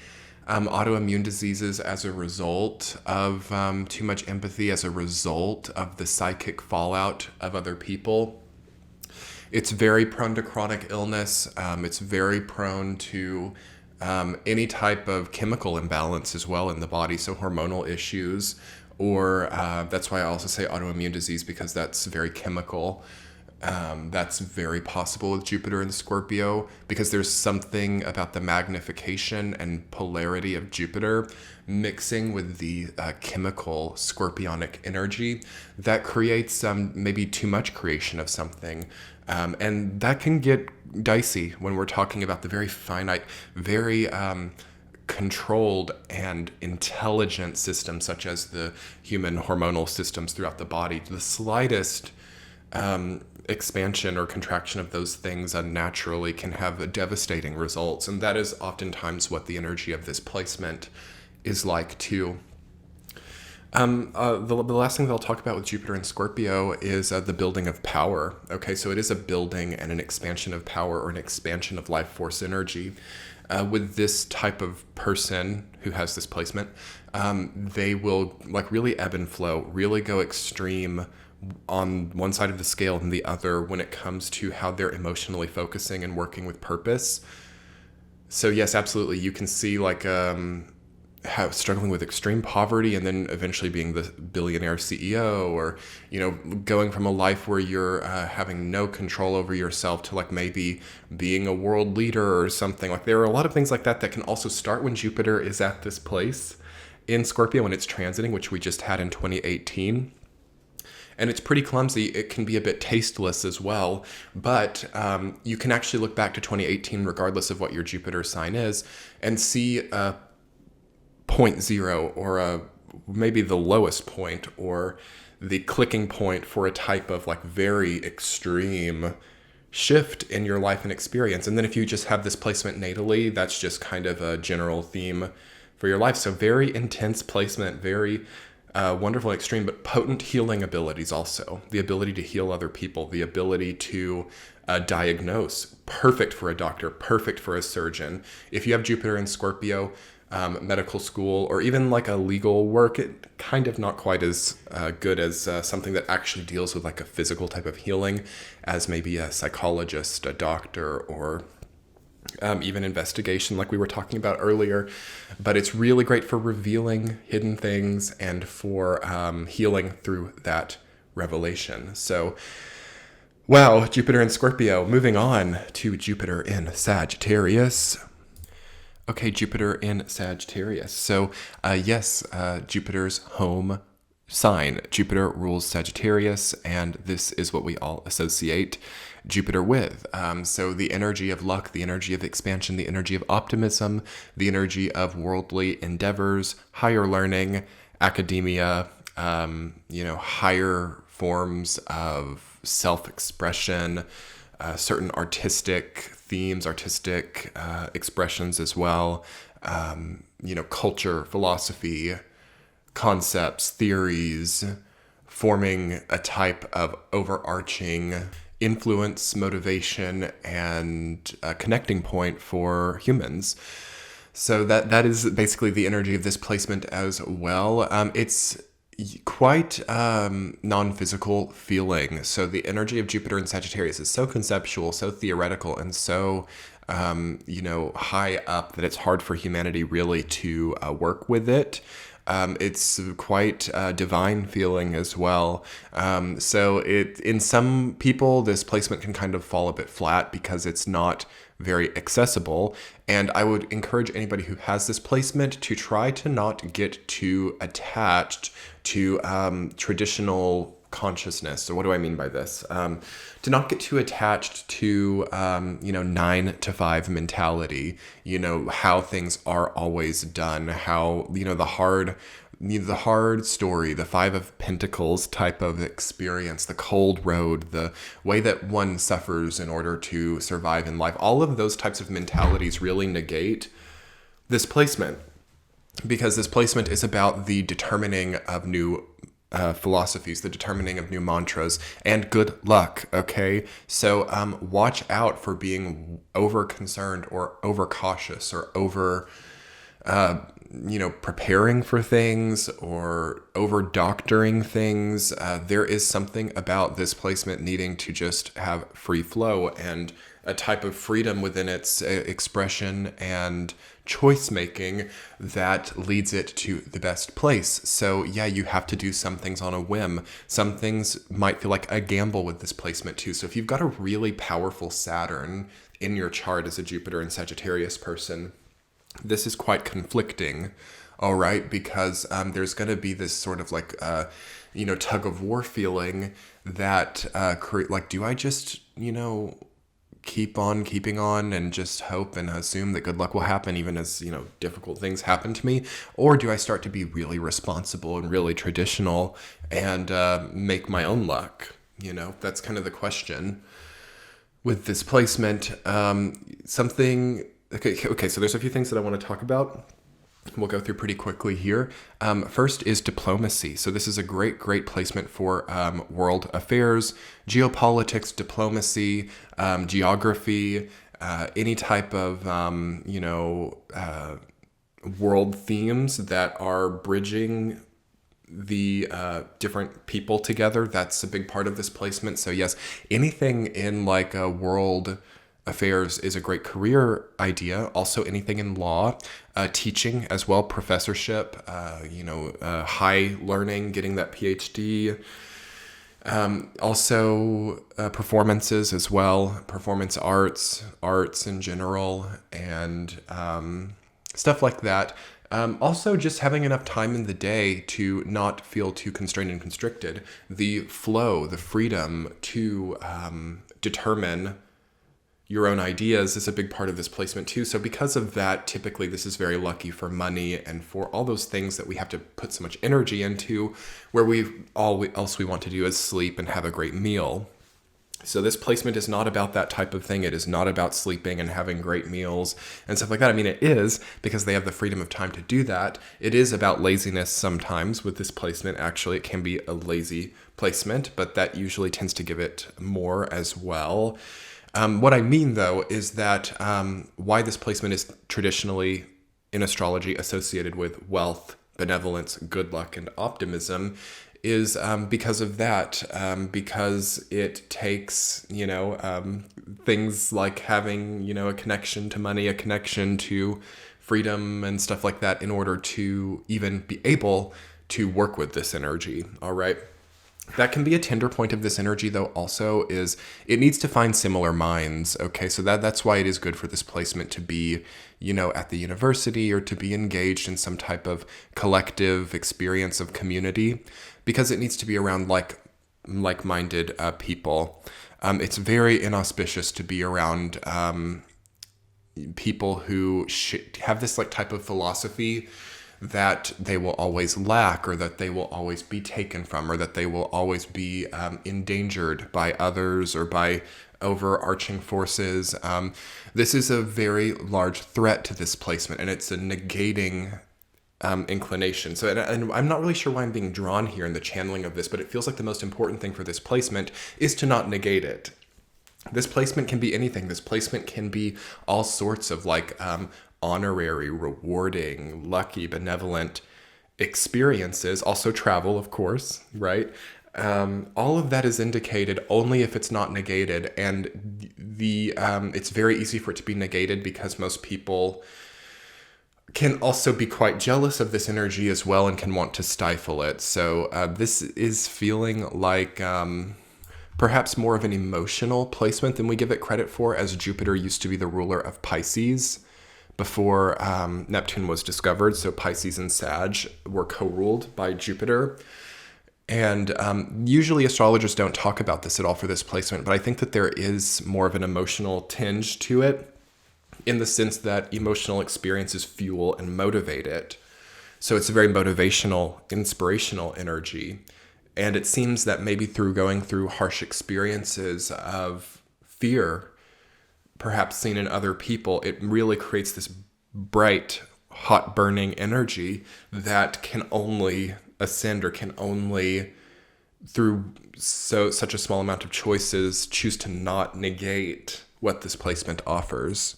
autoimmune diseases as a result of too much empathy, as a result of the psychic fallout of other people. It's very prone to chronic illness. It's very prone to any type of chemical imbalance as well in the body. So hormonal issues. Or that's why I also say autoimmune disease, because that's very chemical. That's very possible with Jupiter and Scorpio, because there's something about the magnification and polarity of Jupiter mixing with the chemical scorpionic energy that creates maybe too much creation of something. And that can get dicey when we're talking about the very finite, very controlled and intelligent systems such as the human hormonal systems throughout the body. The slightest expansion or contraction of those things unnaturally can have devastating results, and that is oftentimes what the energy of this placement is like too. The last thing that I'll talk about with Jupiter and Scorpio is the building of power. Okay, so it is a building and an expansion of power, or an expansion of life force energy. With this type of person who has this placement, they will like really ebb and flow, really go extreme on one side of the scale and the other when it comes to how they're emotionally focusing and working with purpose. So yes, absolutely. You can see like struggling with extreme poverty and then eventually being the billionaire CEO, or, going from a life where you're having no control over yourself to like maybe being a world leader or something. Like there are a lot of things like that that can also start when Jupiter is at this place in Scorpio and it's transiting, which we just had in 2018. And it's pretty clumsy. It can be a bit tasteless as well. But you can actually look back to 2018, regardless of what your Jupiter sign is, and see a point zero, or maybe the lowest point, or the clicking point for a type of like very extreme shift in your life and experience. And then if you just have this placement natally, that's just kind of a general theme for your life. So very intense placement, very wonderful, extreme, but potent healing abilities also. The ability to heal other people, the ability to diagnose. Perfect for a doctor, perfect for a surgeon. If you have Jupiter in Scorpio, medical school, or even like a legal work, it kind of not quite as good as something that actually deals with like a physical type of healing, as maybe a psychologist, a doctor, or even investigation like we were talking about earlier. But it's really great for revealing hidden things and for healing through that revelation. So, wow, Jupiter in Scorpio. Moving on to Jupiter in Sagittarius. Okay, Jupiter in Sagittarius. So, yes, Jupiter's home sign. Jupiter rules Sagittarius, and this is what we all associate Jupiter with. So the energy of luck, the energy of expansion, the energy of optimism, the energy of worldly endeavors, higher learning, academia, higher forms of self-expression, certain artistic themes, artistic expressions as well, culture, philosophy, concepts, theories, forming a type of overarching influence, motivation, and a connecting point for humans. So that is basically the energy of this placement as well. It's quite non-physical feeling. So the energy of Jupiter in Sagittarius is so conceptual, so theoretical, and so high up that it's hard for humanity really to work with it. It's quite divine feeling as well. So in some people, this placement can kind of fall a bit flat because it's not very accessible. And I would encourage anybody who has this placement to try to not get too attached to traditional consciousness. So what do I mean by this? To not get too attached to 9 to 5 mentality, how things are always done, how the hard story, the 5 of Pentacles type of experience, the cold road, the way that one suffers in order to survive in life. All of those types of mentalities really negate this placement, because this placement is about the determining of new philosophies, the determining of new mantras, and good luck. Okay, so watch out for being over concerned or over cautious or over preparing for things or over doctoring things. There is something about this placement needing to just have free flow and a type of freedom within its expression and choice making that leads it to the best place. So yeah, you have to do some things on a whim. Some things might feel like a gamble with this placement too. So if you've got a really powerful Saturn in your chart as a Jupiter and Sagittarius person, this is quite conflicting, all right? Because there's going to be this sort of like, tug of war feeling that do I just, keep on keeping on and just hope and assume that good luck will happen even as, difficult things happen to me? Or do I start to be really responsible and really traditional and make my own luck? That's kind of the question with this placement. Okay, so there's a few things that I want to talk about. We'll go through pretty quickly here. First is diplomacy. So this is a great placement for world affairs, geopolitics, diplomacy, geography, any type of, world themes that are bridging the different people together. That's a big part of this placement. So yes, anything in like a world affairs is a great career idea. Also, anything in law, teaching as well, professorship, high learning, getting that PhD. Also, performances as well, performance arts in general, and stuff like that. Also, just having enough time in the day to not feel too constrained and constricted. The flow, the freedom to determine your own ideas is a big part of this placement too. So because of that, typically this is very lucky for money and for all those things that we have to put so much energy into, where all else we want to do is sleep and have a great meal. So this placement is not about that type of thing. It is not about sleeping and having great meals and stuff like that. I mean, it is, because they have the freedom of time to do that. It is about laziness sometimes with this placement. Actually, it can be a lazy placement, but that usually tends to give it more as well. What I mean, though, is that why this placement is traditionally in astrology associated with wealth, benevolence, good luck, and optimism is because of that, because it takes, things like having, a connection to money, a connection to freedom and stuff like that in order to even be able to work with this energy, all right? That can be a tender point of this energy, though, also, is it needs to find similar minds, okay? So that's why it is good for this placement to be, at the university or to be engaged in some type of collective experience of community, because it needs to be around like-minded people. It's very inauspicious to be around people who have this type of philosophy that they will always lack, or that they will always be taken from, or that they will always be endangered by others or by overarching forces. This is a very large threat to this placement, and it's a negating inclination. So, and I'm not really sure why I'm being drawn here in the channeling of this, but it feels like the most important thing for this placement is to not negate it. This placement can be anything. This placement can be all sorts of honorary, rewarding, lucky, benevolent experiences. Also travel, of course, right? All of that is indicated only if it's not negated. And it's very easy for it to be negated because most people can also be quite jealous of this energy as well and can want to stifle it. So this is feeling like perhaps more of an emotional placement than we give it credit for, as Jupiter used to be the ruler of Pisces before Neptune was discovered. So Pisces and Sag were co-ruled by Jupiter. And usually astrologers don't talk about this at all for this placement, but I think that there is more of an emotional tinge to it, in the sense that emotional experiences fuel and motivate it. So it's a very motivational, inspirational energy. And it seems that maybe through going through harsh experiences of fear, perhaps seen in other people, it really creates this bright, hot burning energy that can only ascend, or can only, through such a small amount of choices, choose to not negate what this placement offers.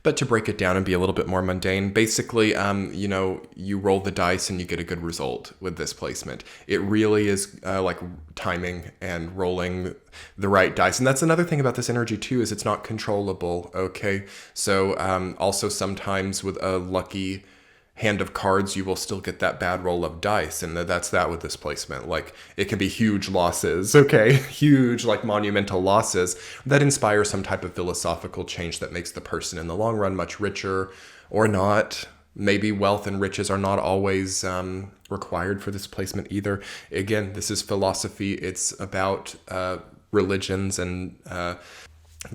But to break it down and be a little bit more mundane, basically, you roll the dice and you get a good result with this placement. It really is like timing and rolling the right dice. And that's another thing about this energy too, is it's not controllable, okay? So also sometimes with a lucky hand of cards, you will still get that bad roll of dice, and that's that with this placement. Like, it can be huge losses, okay? Huge, monumental losses that inspire some type of philosophical change that makes the person in the long run much richer, or not. Maybe wealth and riches are not always required for this placement either. Again, this is philosophy. It's about religions and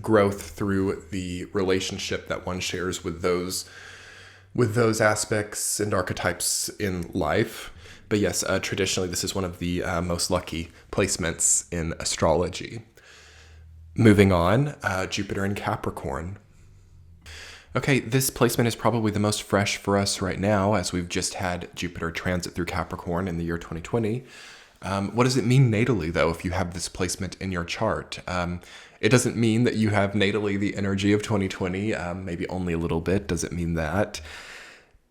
growth through the relationship that one shares with those aspects and archetypes in life. But yes, traditionally, this is one of the most lucky placements in astrology. Moving on, Jupiter in Capricorn. Okay, this placement is probably the most fresh for us right now, as we've just had Jupiter transit through Capricorn in the year 2020. What does it mean natally, though, if you have this placement in your chart? It doesn't mean that you have natally the energy of 2020, maybe only a little bit. Does it mean that?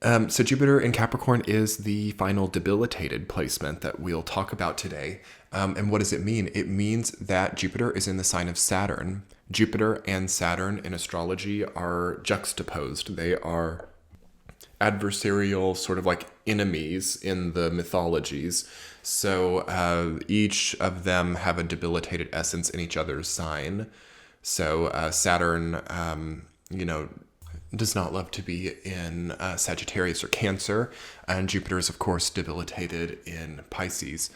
So Jupiter in Capricorn is the final debilitated placement that we'll talk about today. And what does it mean? It means that Jupiter is in the sign of Saturn. Jupiter and Saturn in astrology are juxtaposed. They are adversarial, sort of like enemies in the mythologies. So each of them have a debilitated essence in each other's sign. So Saturn, does not love to be in Sagittarius or Cancer, and Jupiter is, of course, debilitated in Pisces.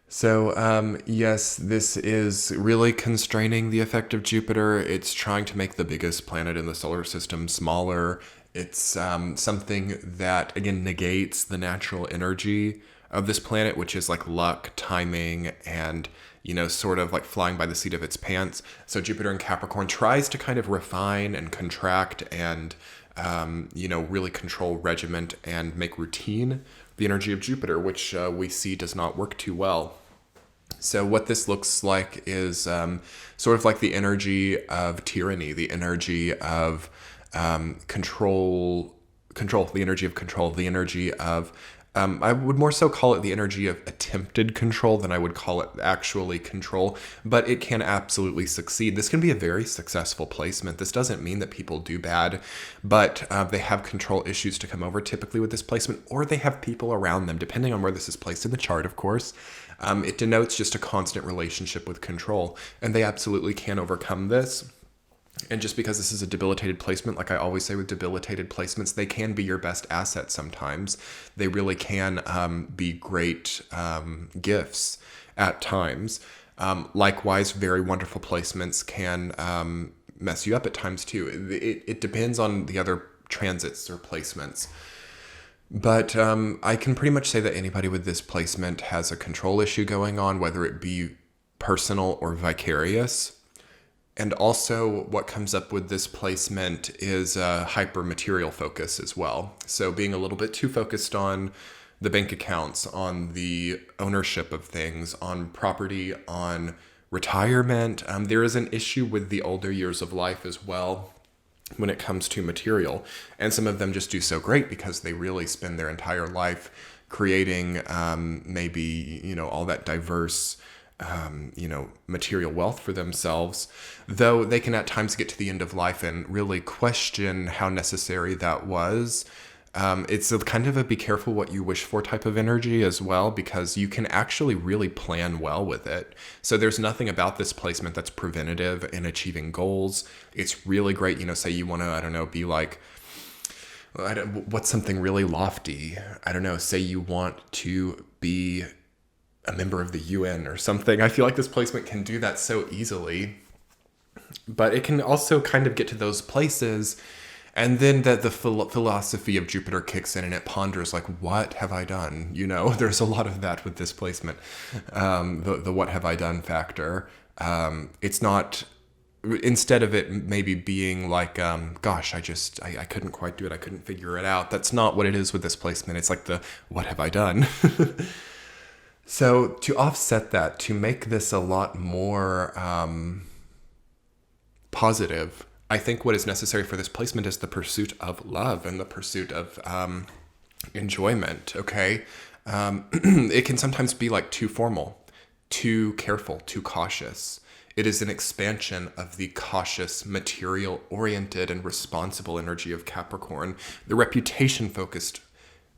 So, yes, this is really constraining the effect of Jupiter. It's trying to make the biggest planet in the solar system smaller. It's something that, again, negates the natural energy of this planet, which is like luck, timing, and sort of like flying by the seat of its pants. So Jupiter in Capricorn tries to kind of refine and contract and, really control regiment and make routine the energy of Jupiter, which we see does not work too well. So what this looks like is sort of like the energy of tyranny, the energy of control, the energy of control, the energy of I would more so call it the energy of attempted control than I would call it actually control, but it can absolutely succeed. This can be a very successful placement. This doesn't mean that people do bad, but they have control issues to come over typically with this placement, or they have people around them, depending on where this is placed in the chart, of course. It denotes just a constant relationship with control, and they absolutely can overcome this. And just because this is a debilitated placement, like I always say with debilitated placements, they can be your best asset sometimes. They really can be great gifts at times. Likewise, very wonderful placements can mess you up at times too. It depends on the other transits or placements. But I can pretty much say that anybody with this placement has a control issue going on, whether it be personal or vicarious. And also what comes up with this placement is a hyper material focus as well. So being a little bit too focused on the bank accounts, on the ownership of things, on property, on retirement. There is an issue with the older years of life as well when it comes to material. And some of them just do so great because they really spend their entire life creating maybe, all that diverse material wealth for themselves, though they can at times get to the end of life and really question how necessary that was. It's a kind of a be careful what you wish for type of energy as well, because you can actually really plan well with it. So there's nothing about this placement that's preventative in achieving goals. It's really great, say you want to, be like, what's something really lofty? Say you want to be a member of the UN or something. I feel like this placement can do that so easily, but it can also kind of get to those places, and then the philosophy of Jupiter kicks in and it ponders like, what have I done? There's a lot of that with this placement. The what have I done factor. It's not, instead of it maybe being like, gosh, I couldn't quite do it. I couldn't figure it out. That's not what it is with this placement. It's like the what have I done? So to offset that, to make this a lot more positive, I think what is necessary for this placement is the pursuit of love and the pursuit of enjoyment, okay? It can sometimes be like too formal, too careful, too cautious. It is an expansion of the cautious, material-oriented, and responsible energy of Capricorn, the reputation-focused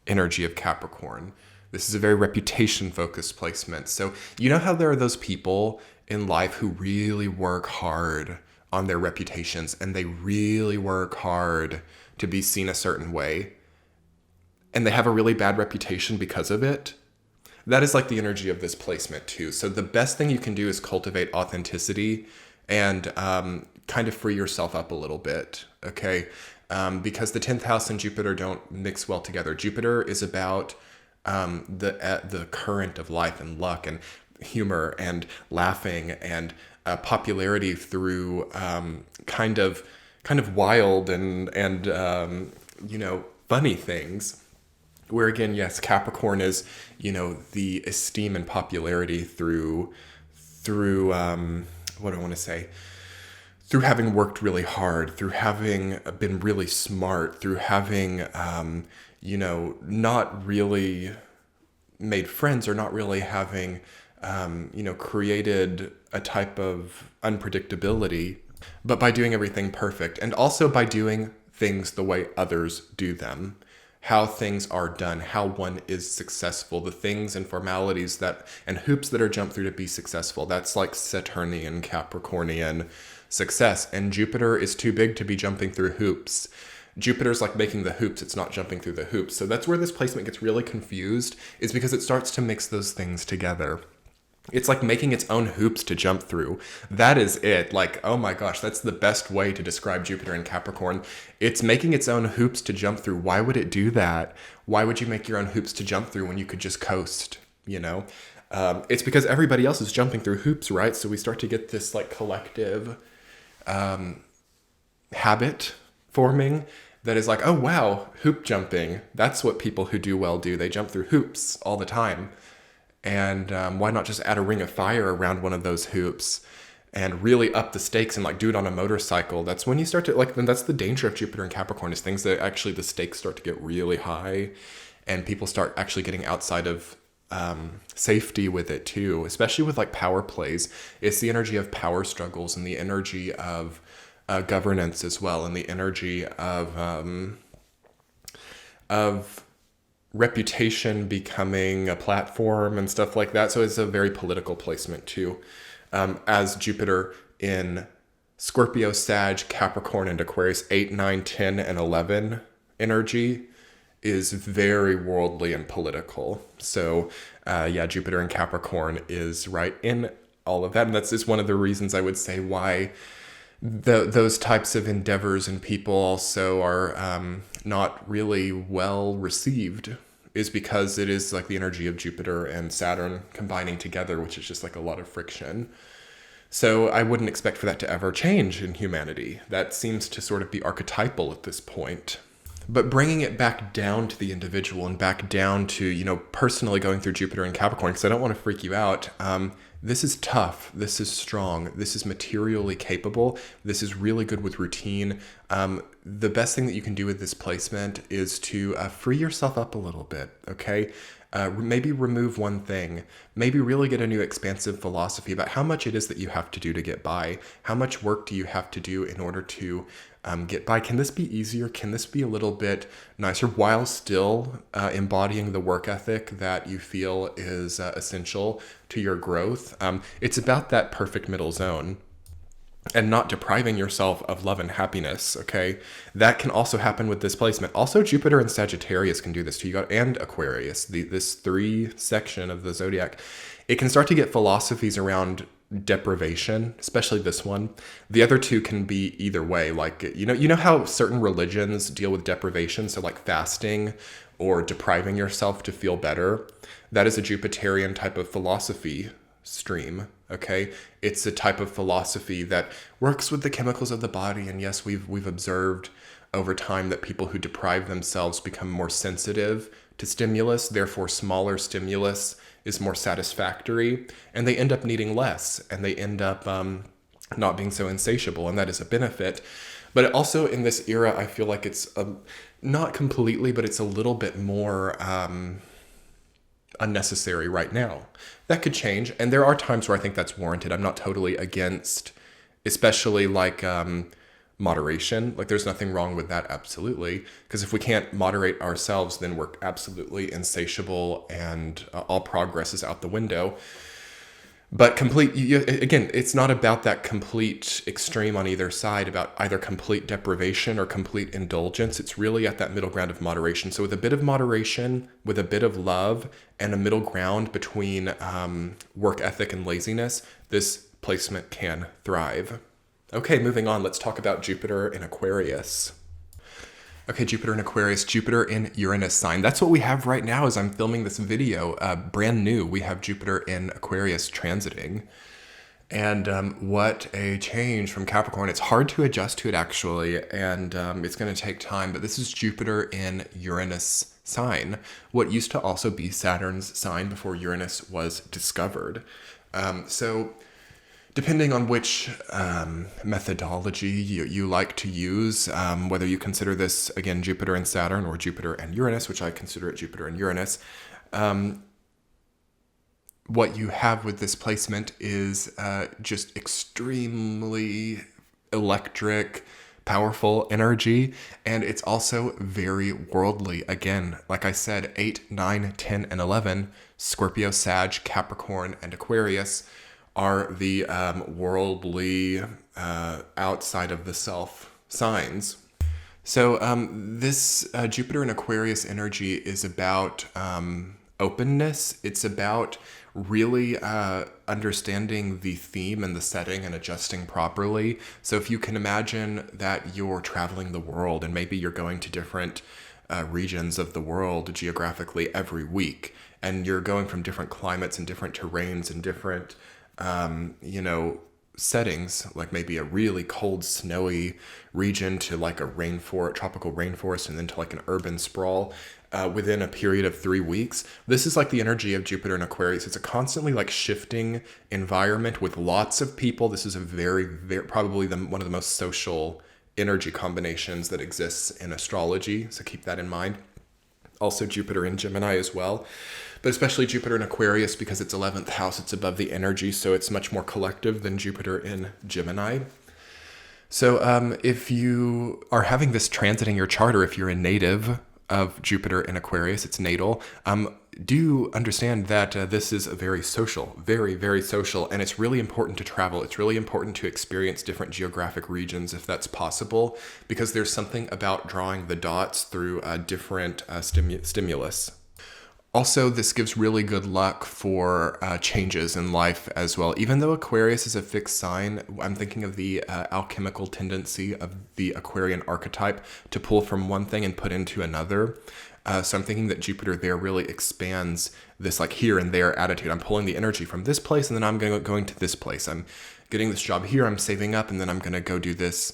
energy of Capricorn. This is a very reputation-focused placement. So how there are those people in life who really work hard on their reputations, and they really work hard to be seen a certain way, and they have a really bad reputation because of it? That is like the energy of this placement too. So the best thing you can do is cultivate authenticity and kind of free yourself up a little bit, okay? Because the 10th house and Jupiter don't mix well together. Jupiter is about the current of life and luck and humor and laughing and popularity through kind of wild and funny things. Where again, yes, Capricorn is the esteem and popularity through what do I want to say? Through having worked really hard, through having been really smart, through having not really made friends or not really having, created a type of unpredictability, but by doing everything perfect, and also by doing things the way others do them, how things are done, how one is successful, the things and formalities and hoops that are jumped through to be successful. That's like Saturnian, Capricornian success. And Jupiter is too big to be jumping through hoops. Jupiter's like making the hoops, it's not jumping through the hoops. So that's where this placement gets really confused, is because it starts to mix those things together. It's like making its own hoops to jump through. That is it. Like, oh my gosh, that's the best way to describe Jupiter in Capricorn. It's making its own hoops to jump through. Why would it do that? Why would you make your own hoops to jump through when you could just coast, It's because everybody else is jumping through hoops, right? So we start to get this like collective habit forming that is like, oh wow, hoop jumping. That's what people who do well do. They jump through hoops all the time. And why not just add a ring of fire around one of those hoops and really up the stakes and like do it on a motorcycle? That's when you start to then that's the danger of Jupiter and Capricorn, is things that actually the stakes start to get really high and people start actually getting outside of safety with it too, especially with like power plays. It's the energy of power struggles and the energy of governance as well, and the energy of reputation becoming a platform and stuff like that. So it's a very political placement too. As Jupiter in Scorpio, Sag, Capricorn, and Aquarius, 8, 9, 10, and 11 energy is very worldly and political. So Jupiter in Capricorn is right in all of that. And that's just one of the reasons I would say why those types of endeavors and people also are not really well received, is because it is like the energy of Jupiter and Saturn combining together, which is just like a lot of friction. So I wouldn't expect for that to ever change in humanity. That seems to sort of be archetypal at this point. But bringing it back down to the individual and back down to, personally going through Jupiter and Capricorn, because I don't want to freak you out. This is tough. This is strong. This is materially capable. This is really good with routine. The best thing that you can do with this placement is to free yourself up a little bit, okay? Maybe remove one thing. Maybe really get a new expansive philosophy about how much it is that you have to do to get by. How much work do you have to do in order to get by? Can this be easier? Can this be a little bit nicer while still embodying the work ethic that you feel is essential to your growth? It's about that perfect middle zone and not depriving yourself of love and happiness, okay? That can also happen with this placement. Also, Jupiter and Sagittarius can do this too. And Aquarius, this 3 section of the zodiac. It can start to get philosophies around deprivation, especially this one. The other two can be either way. Like, you know how certain religions deal with deprivation? So like fasting or depriving yourself to feel better. That is a Jupiterian type of philosophy stream, okay? It's a type of philosophy that works with the chemicals of the body. And yes, we've observed over time that people who deprive themselves become more sensitive to stimulus, therefore smaller stimulus is more satisfactory, and they end up needing less, and they end up not being so insatiable, and that is a benefit. But also in this era, I feel like it's not completely, but it's a little bit more unnecessary right now. That could change, and there are times where I think that's warranted. I'm not totally against, especially like moderation. Like there's nothing wrong with that, absolutely. Because if we can't moderate ourselves, then we're absolutely insatiable and all progress is out the window. But again, it's not about that complete extreme on either side, about either complete deprivation or complete indulgence. It's really at that middle ground of moderation. So with a bit of moderation, with a bit of love, and a middle ground between work ethic and laziness, this placement can thrive. Okay, moving on, let's talk about Jupiter in Aquarius. Okay, Jupiter in Aquarius, Jupiter in Uranus sign. That's what we have right now as I'm filming this video. Brand new, we have Jupiter in Aquarius transiting. And what a change from Capricorn. It's hard to adjust to it actually, and it's going to take time, but this is Jupiter in Uranus sign, what used to also be Saturn's sign before Uranus was discovered. So Depending on which methodology you like to use, whether you consider this, again, Jupiter and Saturn or Jupiter and Uranus, which I consider it Jupiter and Uranus, what you have with this placement is just extremely electric, powerful energy, and it's also very worldly. Again, like I said, 8, 9, 10, and 11, Scorpio, Sag, Capricorn, and Aquarius are the worldly, outside of the self signs. So this Jupiter and Aquarius energy is about openness. It's about really understanding the theme and the setting and adjusting properly. So if you can imagine that you're traveling the world and maybe you're going to different regions of the world geographically every week, and you're going from different climates and different terrains and different settings, like maybe a really cold, snowy region to like a tropical rainforest, and then to like an urban sprawl within a period of 3 weeks. This is like the energy of Jupiter and Aquarius. It's a constantly like shifting environment with lots of people. This is a very, very probably one of the most social energy combinations that exists in astrology. So keep that in mind. Also Jupiter in Gemini as well, but especially Jupiter in Aquarius because it's 11th house, it's above the energy, so it's much more collective than Jupiter in Gemini. So if you are having this transit in your chart, or if you're a native of Jupiter in Aquarius, it's natal, do understand that this is a very social, very, very social, and it's really important to travel. It's really important to experience different geographic regions if that's possible, because there's something about drawing the dots through different stimulus. Also, this gives really good luck for changes in life as well. Even though Aquarius is a fixed sign, I'm thinking of the alchemical tendency of the Aquarian archetype to pull from one thing and put into another. So I'm thinking that Jupiter there really expands this like here and there attitude. I'm pulling the energy from this place, and then I'm going to this place. I'm getting this job here, I'm saving up, and then I'm going to go do this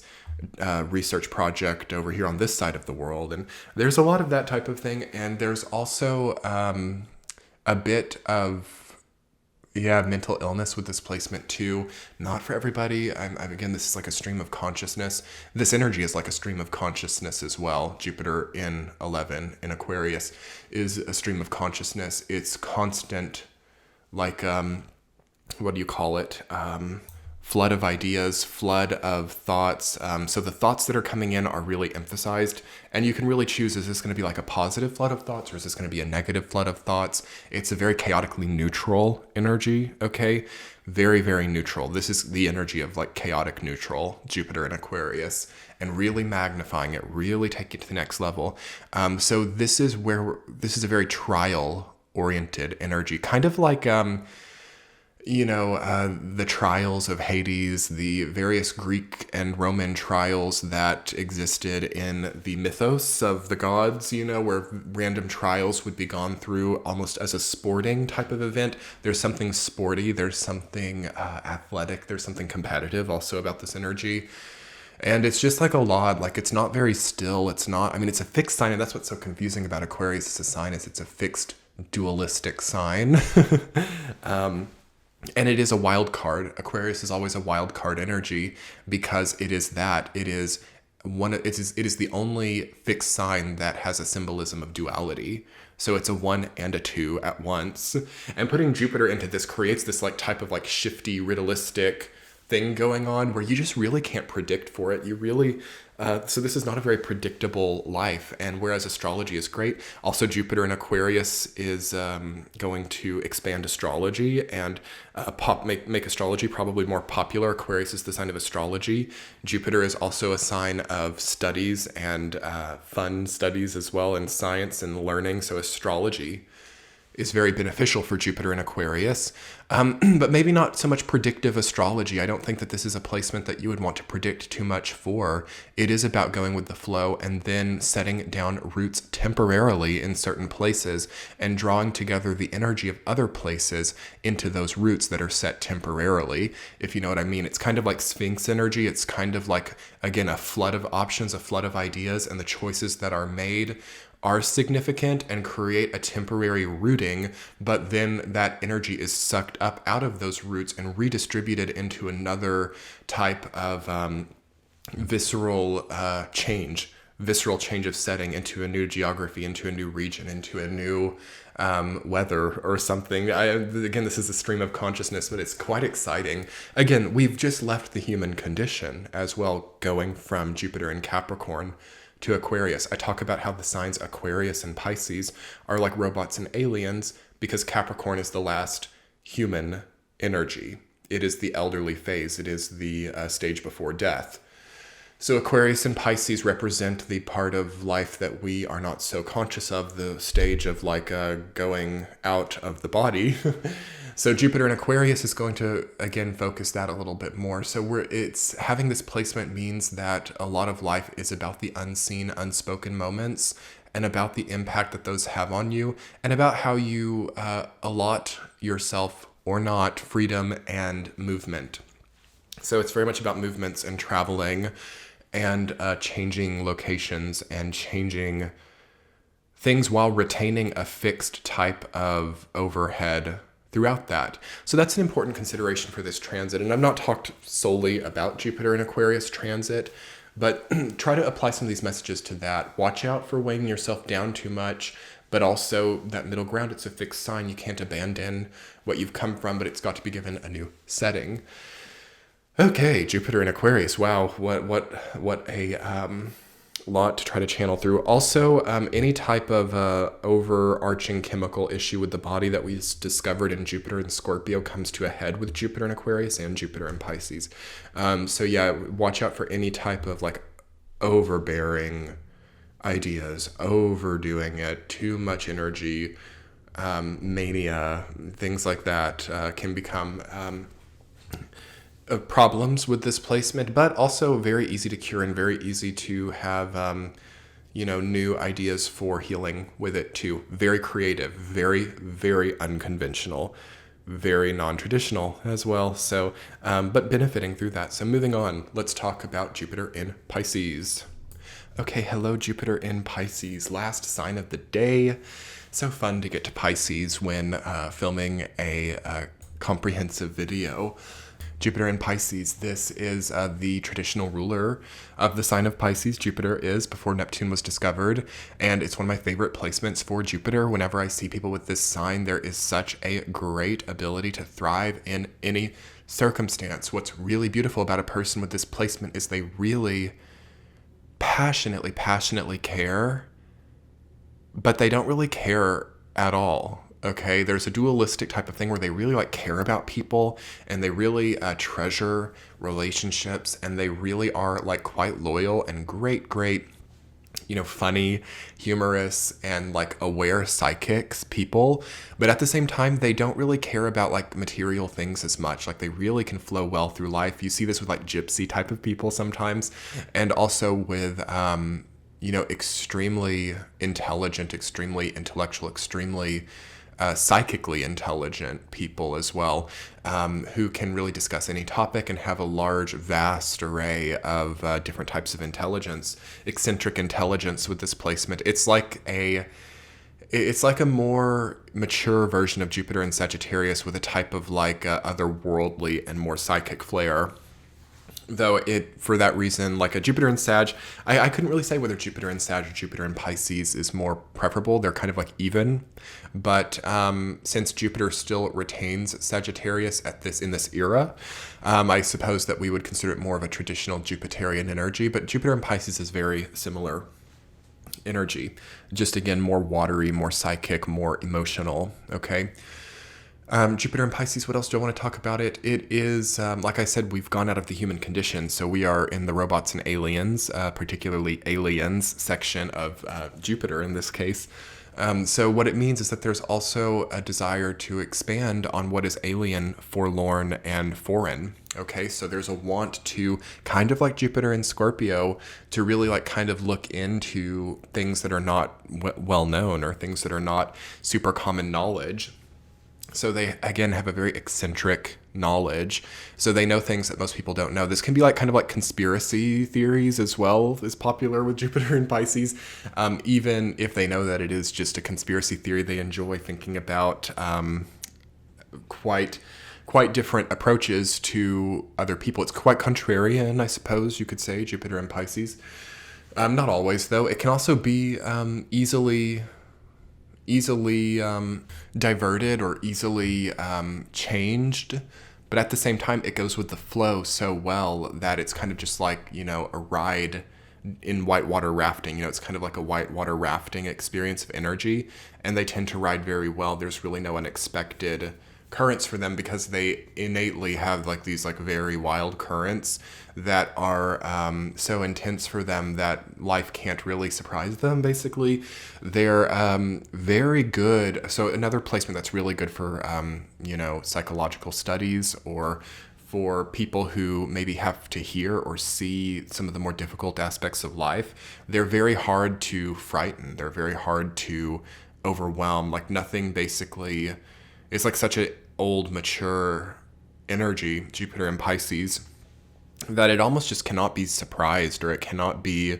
research project over here on this side of the world. And there's a lot of that type of thing. And there's also a bit of mental illness with this placement too. Not for everybody. Again, this is like a stream of consciousness. This energy is like a stream of consciousness as well. Jupiter in 11 in Aquarius is a stream of consciousness. It's constant, like, what do you call it? Flood of ideas, flood of thoughts. So the thoughts that are coming in are really emphasized, and you can really choose, is this going to be like a positive flood of thoughts, or is this going to be a negative flood of thoughts? It's a very chaotically neutral energy, okay? Very, very neutral. This is the energy of like chaotic neutral, Jupiter in Aquarius, and really magnifying it, really take it to the next level. So this is a very trial-oriented energy, kind of like the trials of Hades, the various Greek and Roman trials that existed in the mythos of the gods, where random trials would be gone through almost as a sporting type of event. There's something sporty, there's something athletic, there's something competitive also about this energy. And it's just like a lot, like it's not very still. It's a fixed sign, and that's what's so confusing about Aquarius as a sign, is it's a fixed dualistic sign. And it is a wild card. Aquarius is always a wild card energy because it is that. It is the only fixed sign that has a symbolism of duality. So it's a 1 and a 2 at once. And putting Jupiter into this creates this like type of like shifty, riddleistic thing going on where you just really can't predict for it. You really, so this is not a very predictable life. And whereas astrology is great, also Jupiter in Aquarius is going to expand astrology and make astrology probably more popular. Aquarius is the sign of astrology. Jupiter is also a sign of studies and fun studies as well, and science and learning. So astrology is very beneficial for Jupiter in Aquarius, but maybe not so much predictive astrology. I don't think that this is a placement that you would want to predict too much for. It is about going with the flow and then setting down roots temporarily in certain places and drawing together the energy of other places into those roots that are set temporarily, if you know what I mean. It's kind of like Sphinx energy. It's kind of like, again, a flood of options, a flood of ideas, and the choices that are made are significant and create a temporary rooting, but then that energy is sucked up out of those roots and redistributed into another type of visceral change of setting, into a new geography, into a new region, into a new weather or something. Again, this is a stream of consciousness, but it's quite exciting. Again, we've just left the human condition as well, going from Jupiter in Capricorn to Aquarius. I talk about how the signs Aquarius and Pisces are like robots and aliens because Capricorn is the last human energy. It is the elderly phase. It is the stage before death. So Aquarius and Pisces represent the part of life that we are not so conscious of, the stage of like going out of the body. So Jupiter in Aquarius is going to, again, focus that a little bit more. So it's having this placement means that a lot of life is about the unseen, unspoken moments and about the impact that those have on you and about how you allot yourself or not freedom and movement. So it's very much about movements and traveling and changing locations and changing things while retaining a fixed type of overhead throughout that. So that's an important consideration for this transit. And I've not talked solely about Jupiter in Aquarius transit, but try to apply some of these messages to that. Watch out for weighing yourself down too much, but also that middle ground. It's a fixed sign. You can't abandon what you've come from, but it's got to be given a new setting. Okay, Jupiter in Aquarius. Wow, what a lot to try to channel through. Also, any type of overarching chemical issue with the body that we discovered in Jupiter and Scorpio comes to a head with Jupiter in Aquarius and Jupiter in Pisces. So yeah, watch out for any type of like overbearing ideas, overdoing it, too much energy, mania, things like that can become problems with this placement, but also very easy to cure and very easy to have, new ideas for healing with it too. Very creative, very, very unconventional, very non-traditional as well. So, but benefiting through that. So moving on, let's talk about Jupiter in Pisces. Okay, hello, Jupiter in Pisces, last sign of the day. So fun to get to Pisces when filming a comprehensive video. Jupiter in Pisces, this is the traditional ruler of the sign of Pisces. Jupiter is before Neptune was discovered, and it's one of my favorite placements for Jupiter. Whenever I see people with this sign, there is such a great ability to thrive in any circumstance. What's really beautiful about a person with this placement is they really passionately care, but they don't really care at all. Okay, there's a dualistic type of thing where they really like care about people and they really treasure relationships and they really are like quite loyal and great, funny, humorous, and like aware psychics people. But at the same time, they don't really care about like material things as much. Like they really can flow well through life. You see this with like gypsy type of people sometimes, and also with, extremely intelligent, extremely intellectual, extremely psychically intelligent people as well, who can really discuss any topic and have a large, vast array of different types of intelligence, eccentric intelligence with this placement. It's like a more mature version of Jupiter in Sagittarius with a type of like otherworldly and more psychic flair. Though for that reason, like a Jupiter in Sag, I couldn't really say whether Jupiter in Sag or Jupiter in Pisces is more preferable. They're kind of like even. But since Jupiter still retains Sagittarius in this era, I suppose that we would consider it more of a traditional Jupiterian energy. But Jupiter in Pisces is very similar energy. Just again, more watery, more psychic, more emotional. Okay. Jupiter and Pisces, what else do I want to talk about it? It is, like I said, we've gone out of the human condition. So we are in the robots and aliens, particularly aliens section of Jupiter in this case. So what it means is that there's also a desire to expand on what is alien, forlorn, and foreign. Okay, so there's a want to, kind of like Jupiter in Scorpio, to really like kind of look into things that are not well known or things that are not super common knowledge. So they, again, have a very eccentric knowledge. So they know things that most people don't know. This can be like kind of like conspiracy theories as well, is popular with Jupiter and Pisces. Even if they know that it is just a conspiracy theory, they enjoy thinking about quite different approaches to other people. It's quite contrarian, I suppose you could say, Jupiter and Pisces. Not always, though. It can also be easily diverted or easily changed, but at the same time it goes with the flow so well that it's kind of just like, you know, a ride in whitewater rafting. You know, it's kind of like a whitewater rafting experience of energy, and they tend to ride very well. There's really no unexpected currents for them because they innately have like these like very wild currents that are so intense for them that life can't really surprise them. Basically, they're very good. So another placement that's really good for you know, psychological studies, or for people who maybe have to hear or see some of the more difficult aspects of life. They're very hard to frighten. They're very hard to overwhelm. Like nothing basically. It's like such an old, mature energy, Jupiter and Pisces, that it almost just cannot be surprised, or it cannot be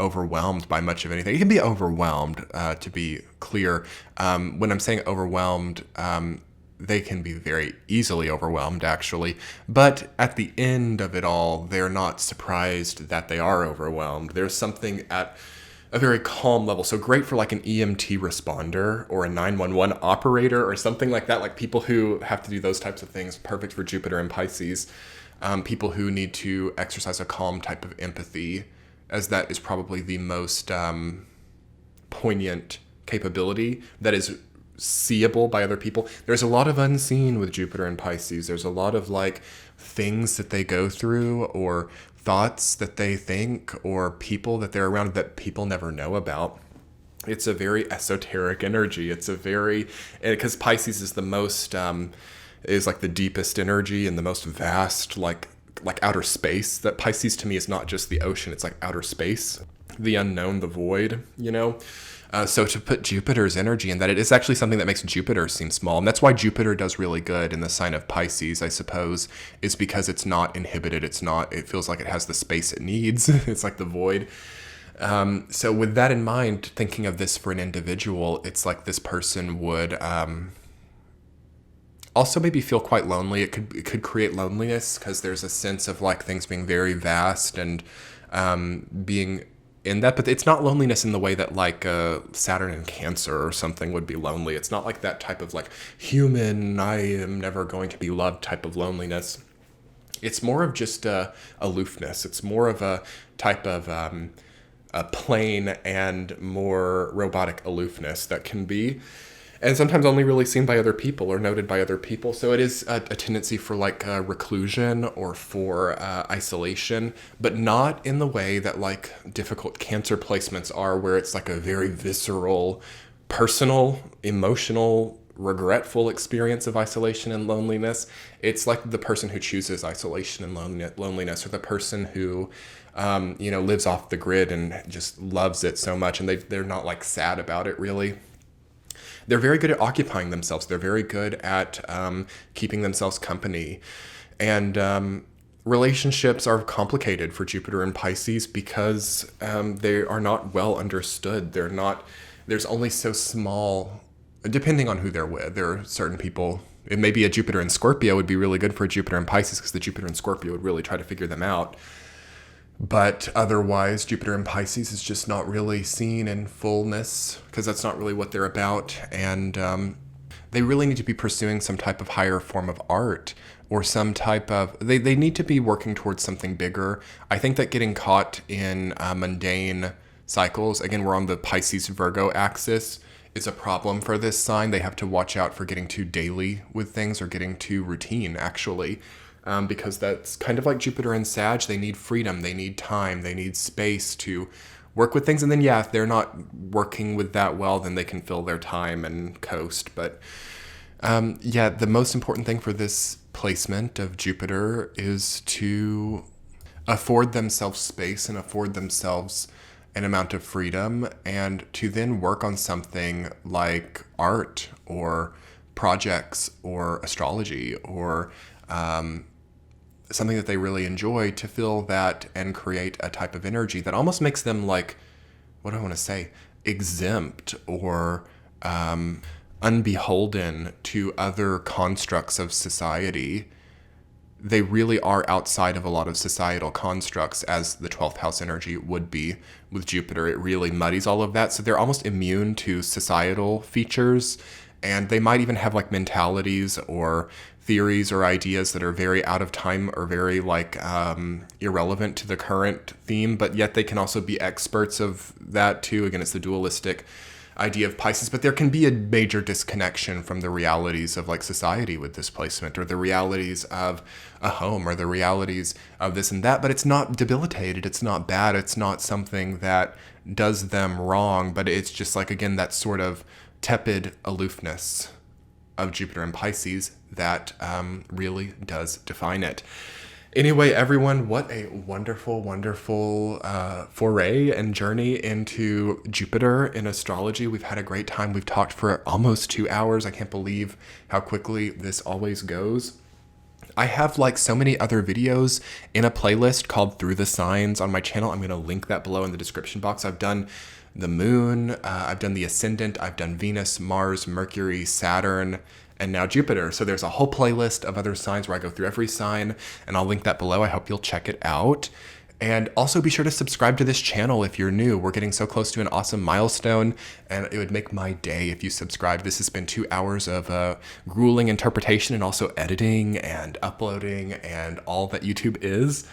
overwhelmed by much of anything. It can be overwhelmed, to be clear. When I'm saying overwhelmed, they can be very easily overwhelmed, actually. But at the end of it all, they're not surprised that they are overwhelmed. There's something at a very calm level. So great for like an EMT responder or a 911 operator or something like that. Like people who have to do those types of things, perfect for Jupiter and Pisces. People who need to exercise a calm type of empathy, as that is probably the most poignant capability that is seeable by other people. There's a lot of unseen with Jupiter and Pisces. There's a lot of like things that they go through, or thoughts that they think, or people that they're around that people never know about. It's a very esoteric energy. It's a very, because Pisces is the most, is like the deepest energy and the most vast, like outer space. That Pisces to me is not just the ocean, it's like outer space, the unknown, the void, you know? So to put Jupiter's energy in that, it is actually something that makes Jupiter seem small. And that's why Jupiter does really good in the sign of Pisces, I suppose, is because it's not inhibited. It feels like it has the space it needs. It's like the void. So with that in mind, thinking of this for an individual, it's like this person would also maybe feel quite lonely. It could create loneliness because there's a sense of like things being very vast and being in that, but it's not loneliness in the way that like Saturn and Cancer or something would be lonely. It's not like that type of like human, I am never going to be loved type of loneliness. It's more of just aloofness. It's more of a type of a plain and more robotic aloofness that can be, and sometimes only really seen by other people or noted by other people. So it is a tendency for like reclusion or for isolation, but not in the way that like difficult Cancer placements are, where it's like a very visceral, personal, emotional, regretful experience of isolation and loneliness. It's like the person who chooses isolation and loneliness, or the person who you know, lives off the grid and just loves it so much, and they're not like sad about it really. They're very good at occupying themselves. They're very good at keeping themselves company. And relationships are complicated for Jupiter and Pisces because they are not well understood. There's only so small, depending on who they're with. There are certain people, it may be a Jupiter and Scorpio would be really good for Jupiter and Pisces because the Jupiter and Scorpio would really try to figure them out. But otherwise, Jupiter and Pisces is just not really seen in fullness because that's not really what they're about. And they really need to be pursuing some type of higher form of art, or some type of, they need to be working towards something bigger. I think that getting caught in mundane cycles, again, we're on the Pisces-Virgo axis, is a problem for this sign. They have to watch out for getting too daily with things, or getting too routine, actually. Because that's kind of like Jupiter and Sag. They need freedom, they need time, they need space to work with things. And then, yeah, if they're not working with that well, then they can fill their time and coast. But yeah, the most important thing for this placement of Jupiter is to afford themselves space and afford themselves an amount of freedom, and to then work on something like art or projects or astrology or something that they really enjoy, to feel that and create a type of energy that almost makes them like, what do I want to say, exempt or unbeholden to other constructs of society. They really are outside of a lot of societal constructs, as the 12th house energy would be with Jupiter. It really muddies all of that. So they're almost immune to societal features. And they might even have like mentalities or theories or ideas that are very out of time or very like irrelevant to the current theme. But yet they can also be experts of that too. Again, it's the dualistic idea of Pisces, but there can be a major disconnection from the realities of like society with this placement, or the realities of a home, or the realities of this and that. But it's not debilitated, it's not bad, it's not something that does them wrong, but it's just like, again, that sort of tepid aloofness of Jupiter and Pisces that really does define it. Anyway, everyone, what a wonderful, wonderful foray and journey into Jupiter in astrology. We've had a great time. We've talked for almost 2 hours. I can't believe how quickly this always goes. I have like so many other videos in a playlist called Through the Signs on my channel. I'm going to link that below in the description box. I've done the moon, I've done the ascendant, I've done Venus, Mars, Mercury, Saturn, and now Jupiter. So there's a whole playlist of other signs where I go through every sign, and I'll link that below. I hope you'll check it out. And also be sure to subscribe to this channel if you're new. We're getting so close to an awesome milestone, and it would make my day if you subscribe. This has been 2 hours of grueling interpretation and also editing and uploading and all that YouTube is.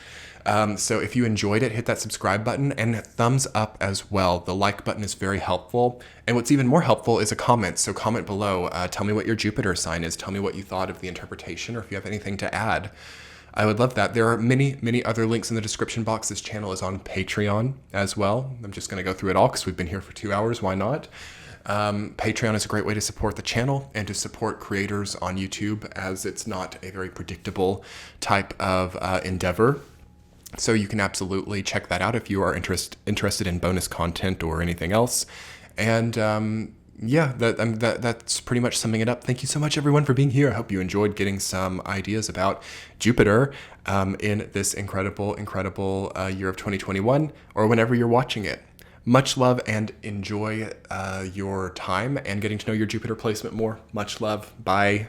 So if you enjoyed it, hit that subscribe button and thumbs up as well. The like button is very helpful. And what's even more helpful is a comment. So comment below. Tell me what your Jupiter sign is. Tell me what you thought of the interpretation, or if you have anything to add. I would love that. There are many, many other links in the description box. This channel is on Patreon as well. I'm just going to go through it all because we've been here for 2 hours. Why not? Patreon is a great way to support the channel and to support creators on YouTube, as it's not a very predictable type of endeavor. So you can absolutely check that out if you are interested in bonus content or anything else. And yeah, that's pretty much summing it up. Thank you so much, everyone, for being here. I hope you enjoyed getting some ideas about Jupiter in this incredible, incredible year of 2021, or whenever you're watching it. Much love, and enjoy your time and getting to know your Jupiter placement more. Much love. Bye.